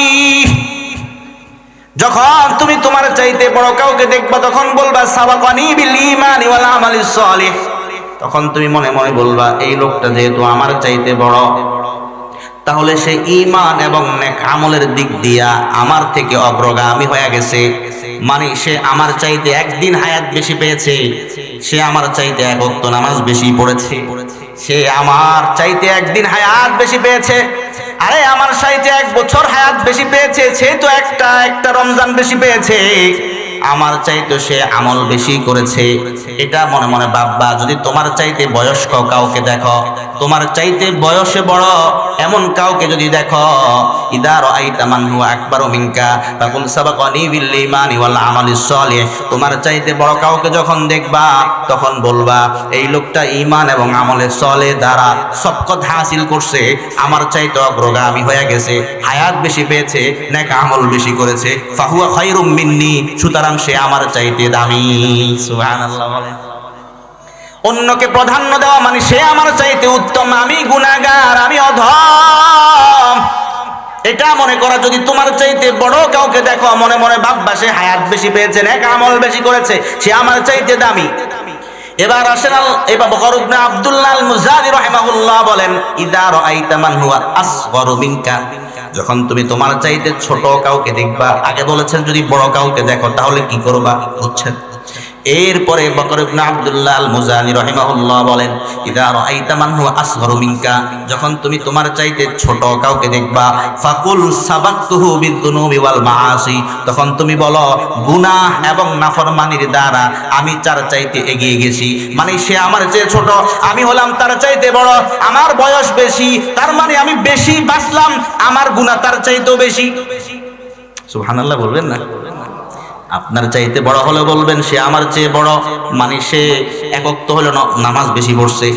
যখন তুমি তোমার চাইতে বড় কাউকে দেখবা তখন বলবা সাবাকানি বিল ঈমানি ওয়াল আমালিস সালিহ। তখন তুমি মনে মনে বলবা, এই লোকটা যেহেতু আমার চাইতে বড়, তাহলে সে ঈমান এবং নেক আমলের দিক দিয়া আমার থেকে অগ্রগামী হয়ে গেছে। মানে সে আমার চাইতে একদিন হায়াত বেশি পেয়েছে, সে আমার চাইতে এক ওয়াক্ত নামাজ বেশি পড়েছে, সে আমার চাইতে একদিন হায়াত বেশি পেয়েছে, আরে আমার চাইতে 1 বছর হায়াত বেশি পেয়েছে, সে তো একটা রমজান বেশি পেয়েছে, আমার চাইতে সে আমল বেশি করেছে। এটা মনে মনে ভাববা। যদি তোমার চাইতে বয়স্ক কাউকে দেখো, তোমার চাইতে বয়সে বড় এমন কাউকে যদি দেখো, ইদা রাআইতা মান হুয়া আকবারু মিনকা ফাকুল সাবাকানি বিল ঈমানি ওয়াল আমালিস সালিহ, তোমার চাইতে বড় কাউকে যখন দেখবা তখন বলবা, এই লোকটা ঈমান এবং আমলে সালেহ দ্বারা সবকত হাসিল করছে, আমার চাইতে অগ্রগামী হয়ে গেছে, হায়াত বেশি পেয়েছে, নেক আমল বেশি করেছে, ফাহুয়া খায়রুম মিন্নি, সুতরাং সে আমার চাইতে দামি। সুবহানাল্লাহ বলেন। অন্যকে প্রাধান্য দেওয়া মানে সে আমার চাইতে উত্তম, আমি গুনাহগার, আমি অধম, এটা মনে করা। যদি তোমার চাইতে বড় কাউকে দেখো, মনে মনে ভাববা সে হায়াত বেশি পেয়েছে, নেক আমল বেশি করেছে, সে আমার চাইতে দামি। এবার আসেন, এবার বকর ইবনে আব্দুল্লাহ আল মুজানি রাহিমাহুল্লাহ বলেন, ইদা রাআইতা মান হুয়া আসগরু মিনকা, যখন তুমি তোমার চাইতে ছোট কাউকে দেখবা, আগে বলেছেন যদি বড় কাউকে দেখো তাহলে কি করবা, বুঝছেন? এরপরে বকর ইবনে আব্দুল্লাহ আল মুজানি রাহিমাহুল্লাহ বলেন, ইদা রাআইতা মান হুয়া আসগরু মিনকা, যখন তুমি তোমার চাইতে ছোট কাউকে দেখবা, ফাকুল সাবাকতুহু বিযুনুবি ওয়াল মাআসি, তখন তুমি বলো, গুনাহ এবং নাফরমানির দ্বারা আমি তার চাইতে এগিয়ে গেছি। মানে সে আমার চেয়ে ছোট, আমি হলাম তার চাইতে বড়, আমার বয়স বেশি, তার মানে আমি বেশি বাঁচলাম, আমার গুনাহ তার চাইতেও বেশি। সুবহানাল্লাহ বলবেন না? আপনার চাইতে বড় হলে বলবেন সে আমার চেয়ে বড়, মানে সে এক ওয়াক্ত হলো নামাজ বেশি পড়ছে,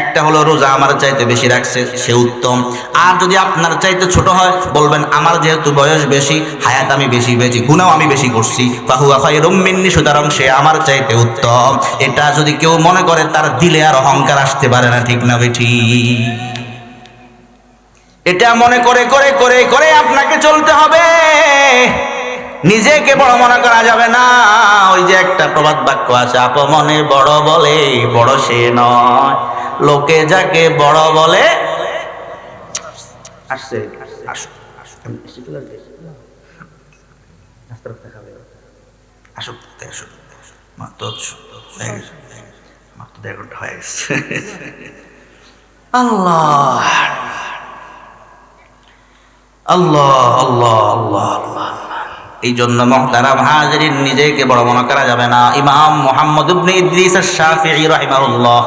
একটা হলো রোজা আমার চাইতে বেশি রাখছে, সে উত্তম। আর যদি আপনার চাইতে ছোট হয় বলবেন আমার যেহেতু বয়স বেশি, হায়াত আমি বেশি পেয়েছি, গুনাহ আমি বেশি করছি, ফাহুয়া খায়রুম মিন্নি, সুতরাং সে আমার চাইতে উত্তম। এটা যদি কেউ মনে করে তার দিলে আর অহংকার আসতে পারে না, ঠিক না বেঠি? এটা মনে করে করে করে করে আপনাকে চলতে হবে, নিজেকে বড় মনে করা যাবে না। ওই যে একটা প্রবাদ বাক্য আছে, আপমনে বড় বলে বড় সে নয়, লোকে যাকে বড় বলে আসছে আল্লাহ আল্লাহ আল্লাহ আল্লাহ আল্লাহ। এই জন্য মুহতারাম হাজিরিন, নিজেকে বড় মনে করা যাবে না। ইমাম মুহাম্মদ ইবনে ইদ্রিস আশ-শাফিঈ রাহিমাহুল্লাহ,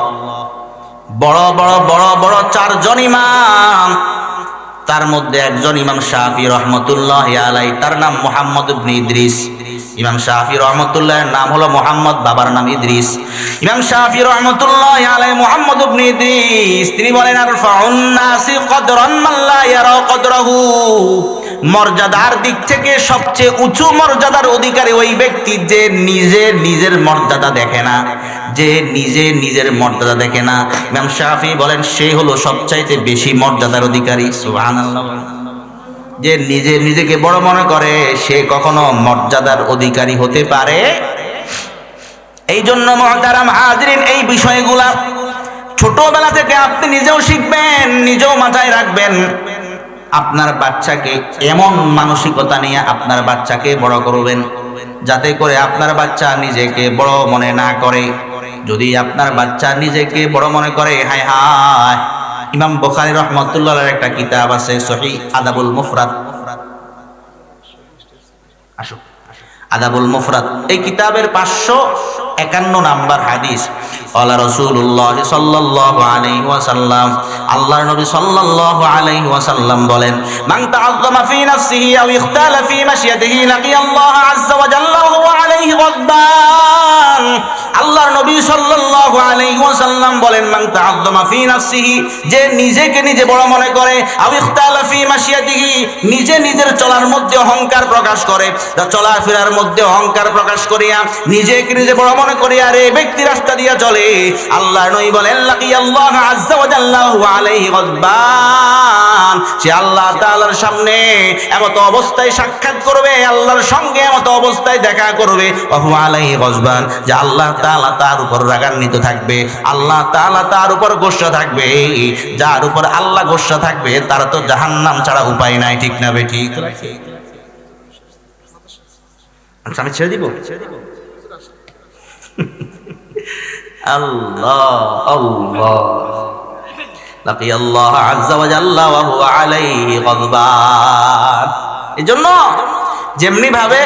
বড় বড় বড় বড় 4 জন ইমাম, তার মধ্যে একজন ইমাম শাফিঈ রাহমাতুল্লাহি আলাইহি, তার নাম মুহাম্মদ ইবনে ইদ্রিস। ইমাম শাফিঈ রাহমাতুল্লাহির নাম হলো মুহাম্মদ, বাবার নাম ইদ্রিস। ইমাম শাফিঈ রাহমাতুল্লাহি আলাইহি মুহাম্মদ ইবনে ইদ্রিস, তিনি বলেন, আরফাউন নাসি কদরান মান লা ইয়ারা কদরাহু, মর্যাদার দিক থেকে সবচেয়ে উঁচু মর্যাদার অধিকারী ওই ব্যক্তি যে নিজে নিজের মর্যাদা দেখে না, যে নিজে নিজের মর্যাদা দেখে না। ইমাম শাফিঈ বলেন সে হলো সবচাইতে বেশি মর্যাদার অধিকারী। সুবহানাল্লাহ। যে নিজে নিজেকে বড় মনে করে সে কখনো মর্যাদার অধিকারী হতে পারে। এই জন্য মুহতারাম হাজিরিন, এই বিষয়গুলা ছোটবেলা থেকে আপনি নিজেও শিখবেন, নিজেও মাথায় রাখবেন। আপনার বাচ্চাকে এমন মানসিকতা নিয়ে আপনার বাচ্চাকে বড় করবেন যাতে করে আপনার বাচ্চা নিজেকে বড় মনে না করে। যদি আপনার বাচ্চা নিজেকে বড় মনে করে, হায় হায়। ইমাম বুখারী রাহমাতুল্লাহর একটা কিতাব আছে, সহিহ আদাবুল মুফরাদ, আদাবুল মুফরাদ, এই কিতাবের 500 51 নাম্বার হাদিস। قال رسول الله صلى الله عليه وسلم আল্লাহর নবী সাল্লাল্লাহু আলাইহি ওয়াসাল্লাম বলেন, মান তাআজ্জামা ফি নাফসিহি আও ইখতালা ফি মাশিয়াতিহি লাকিয়াল্লাহ আযজা ওয়া জাল্লা ওয়া হুয়া আলাইহি গাদবান। আল্লাহর নবী সাল্লাল্লাহু আলাইহি ওয়াসাল্লাম বলেন, মান তাআজ্জামা ফি নাফসিহি, যে নিজেকে নিজে বড় মনে করে, আও ইখতালা ফি মাশিয়াতিহি, নিজে নিজের চলার মধ্যে অহংকার প্রকাশ করে, চলাফেরার মধ্যে অহংকার প্রকাশ করিয়া নিজেকে নিজে বড় মনে করিয়া রে ব্যক্তি রাস্তা দিয়া চলে, আল্লাহর নবী বলেন, লাকিয়াল্লাহ আযজা ওয়া জাল্লা ওয়া আলাইহি গাদবান, সে আল্লাহ তাআলার সামনে এমত অবস্থায় সাক্ষাৎ করবে, আল্লাহর সঙ্গে এমত অবস্থায় দেখা করবে, ওয়া হুয়া আলাইহি গাদবান, যে আল্লাহ তাআলা তার উপর রাগান্বিত থাকবে, আল্লাহ তাআলা তার উপর গোসা থাকবে। যার উপর আল্লাহ গোসা থাকবে তার তো জাহান্নাম ছাড়া উপায় নাই, ঠিক না বেঠিক? আচ্ছা আমি ছেড়ে দিব। আল্লাহ আল্লাহ, লাকিয়াল্লাহ আযজা ওয়া জাল্লা ওয়া হুয়া আলাইহি গাদবান। এজন্য যেমনি ভাবে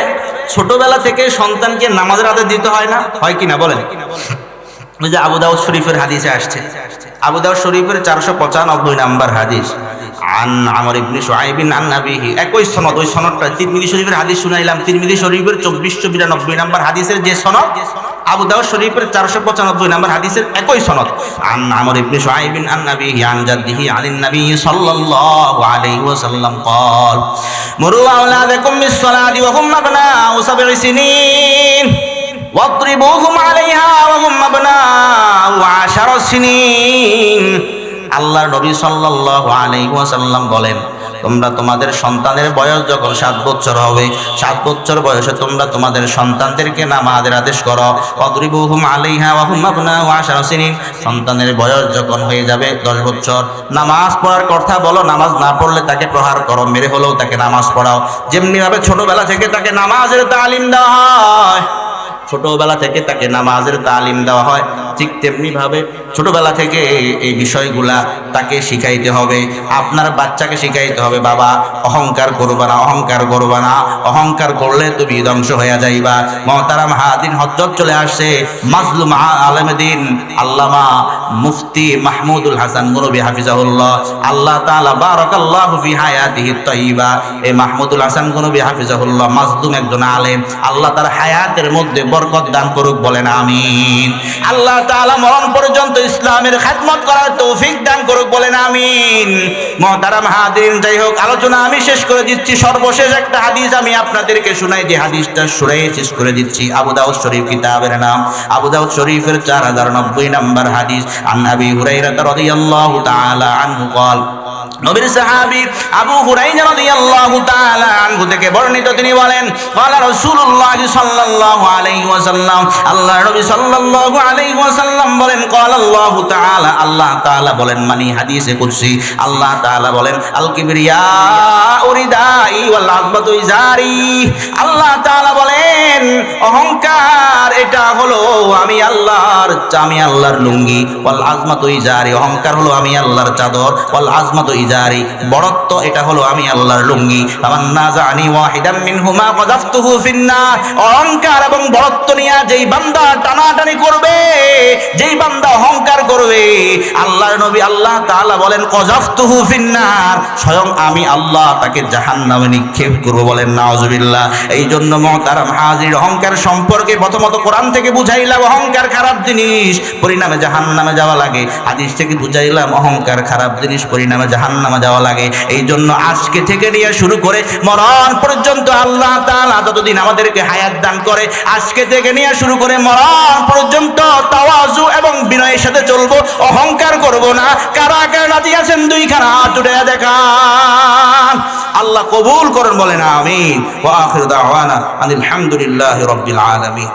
ছোটবেলা থেকে সন্তানকে নামাজের আদেশ দিতে হয় না, হয় কিনা বলেন? ওই যে আবু দাউদ শরীফের হাদিসে আসছে, আবু দাউদ শরীফের 495 নাম্বার হাদিস, আন আমর ইবনে শুআইব আন নবীহি, একই সনদ, ওই সনদটা তিরমিজি শরীফের হাদিস শুনাইলাম, তিরমিজি শরীফের 2492 নাম্বার হাদিসের যে সনদ, আবু দাউদ শরীফের 495 নাম্বার হাদিসের একই সনদ, আন আমর ইবনে শুআইব আন নবীহি আন জাদ্দিহি আনিন নবী সাল্লাল্লাহু আলাইহি ওয়াসাল্লাম قال মুরু আওলাদাকুম বিস-সালাতি ওয়া হুম আবনাউ 7 সিনিন ওয়াদরিবুহুম আলাইহা ওয়া হুম আবনাউ 10 সিনিন। আল্লাহর নবী সাল্লাল্লাহু আলাইহি ওয়াসাল্লাম বলেন, তোমরা তোমাদের সন্তানের বয়স যখন 7 বছর হবে, 7 বছর বয়সে তোমরা তোমাদের সন্তানদেরকে নামাজের আদেশ করো, ওয়াদরিবুহুম আলাইহা ওয়া হুম আবনাউ 10 সিনিন। সন্তানের বয়স যখন হয়ে যাবে 10 বছর, নামাজ পড়ার কথা বলো, নামাজ না পড়লে তাকে প্রহার করো, মেরে হলেও তাকে নামাজ পড়াও। যেমনি ভাবে ছোটবেলা থেকে তাকে নামাজের তালিম দেওয়া হয়, ছোটবেলা থেকে তাকে নামাজের তালিম দেওয়া হয়, ঠিক তেমনি ভাবে ছোটবেলা থেকে এই বিষয়গুলা তাকে শিখাইতে হবে। আপনার বাচ্চাকে শিখাইতে হবে, বাবা অহংকার করবা না, অহংকার করবা না, অহংকার করলে তুমি ধ্বংস হয়ে যাইবা। মুহতারাম হাদিন, হযরত চলে আসছে মাজলুম আলেমদ্দিন আল্লামা মুফতি মাহমুদুল হাসান মুরবি হাফিজাহুল্লাহ, আল্লাহ তাআলা বারাকাল্লাহু ফি হায়াতিহি তাইয়্যিবা। এই মাহমুদুল হাসান মুরবি হাফিজাহুল্লাহ মাজলুম একজন আলেম, আল্লাহ তার হায়াতের মধ্যে বরকত দান করুক, বলেন আমিন। আল্লাহ তাআলা মরণ পর্যন্ত ইসলামের খেদমত করার তৌফিক দান করুক, বলেন আমিন। মুহতারাম হাদিন, যাই হোক, আলোচনা আমি শেষ করে দিচ্ছি। সর্বশেষ একটা হাদিস আমি আপনাদেরকে শুনাই, যে হাদিসটা শুনাই শেষ করে দিচ্ছি। আবু দাউদ শরীফ, কিতাবের নাম আবু দাউদ শরীফের 4090 নাম্বার হাদিস। আন আবি হুরায়রা রাদিয়াল্লাহু তাআলা আনহু قال, নবীর সাহাবী আবু হুরায়রা রাদিয়াল্লাহু তাআলা আনহু থেকে বর্ণিত, তিনি বলেন, قال রাসূলুল্লাহ সাল্লাল্লাহু আলাইহি ওয়াসাল্লাম, আল্লাহর নবী সাল্লাল্লাহু আলাইহি ওয়াসাল্লাম বলেন, قال আল্লাহু তাআলা, আল্লাহ তাআলা বলেন, মানে হাদিসে কুদসি, আল্লাহ তাআলা বলেন, আল কিবরিয়া উরিদাই ওয়াল আযমাতু ইজারি। আল্লাহ তাআলা বলেন, অহংকার এটা হলো আমি আল্লাহর লুঙ্গি, ওয়াল আযমাতু ইজারি, অহংকার হলো আমি আল্লাহর চাদর, ওয়াল আযমাতু ইজারি, বড়ত্ব এটা হলো আমি আল্লাহর লুঙ্গি। ফামান নাযানি ওয়াহিদাম মিনহুমা কাযাফতুহু ফিন্নার। অহংকার এবং বড়ত্ব নিয়ে যেই বান্দা টানাটানি করবে, যেই বান্দা অহংকার করবে, আল্লাহর নবী আল্লাহ তাআলা বলেন, কাযাফতুহু ফিন্নার, স্বয়ং আমি আল্লাহ তাকে জাহান্নামে নিক্ষেপ করব, বলেন নাউজুবিল্লাহ। এই জন্য মুহতারাম হাজির, অহংকার সম্পর্কে প্রথমত কোরআন থেকে বুঝাইলাম অহংকার খারাপ জিনিস, পরিণামে জাহান্নামে যাওয়া লাগে। হাদিস থেকে বুঝাইলাম অহংকার খারাপ জিনিস, পরিণামে জাহান্নামে যাওয়া লাগে। এই জন্য আজকে থেকে নিয়ে শুরু করে মরণ পর্যন্ত আল্লাহ তাআলা যতদিন আমাদেরকে হায়াত দান করে, আজকে থেকে নিয়ে শুরু করে মরণ পর্যন্ত তাওয়াজু এবং বিনয়ের সাথে চলবো, অহংকার করব না। কারা কারা রাজি আছেন? 2 খানা হাত উঠে দেখান। আল্লাহ কবুল করেন, বলেন আমিন। ওয়া আখিরু দাওয়ানা আনিল হামদুলিল্লাহি রাব্বিল আলামিন।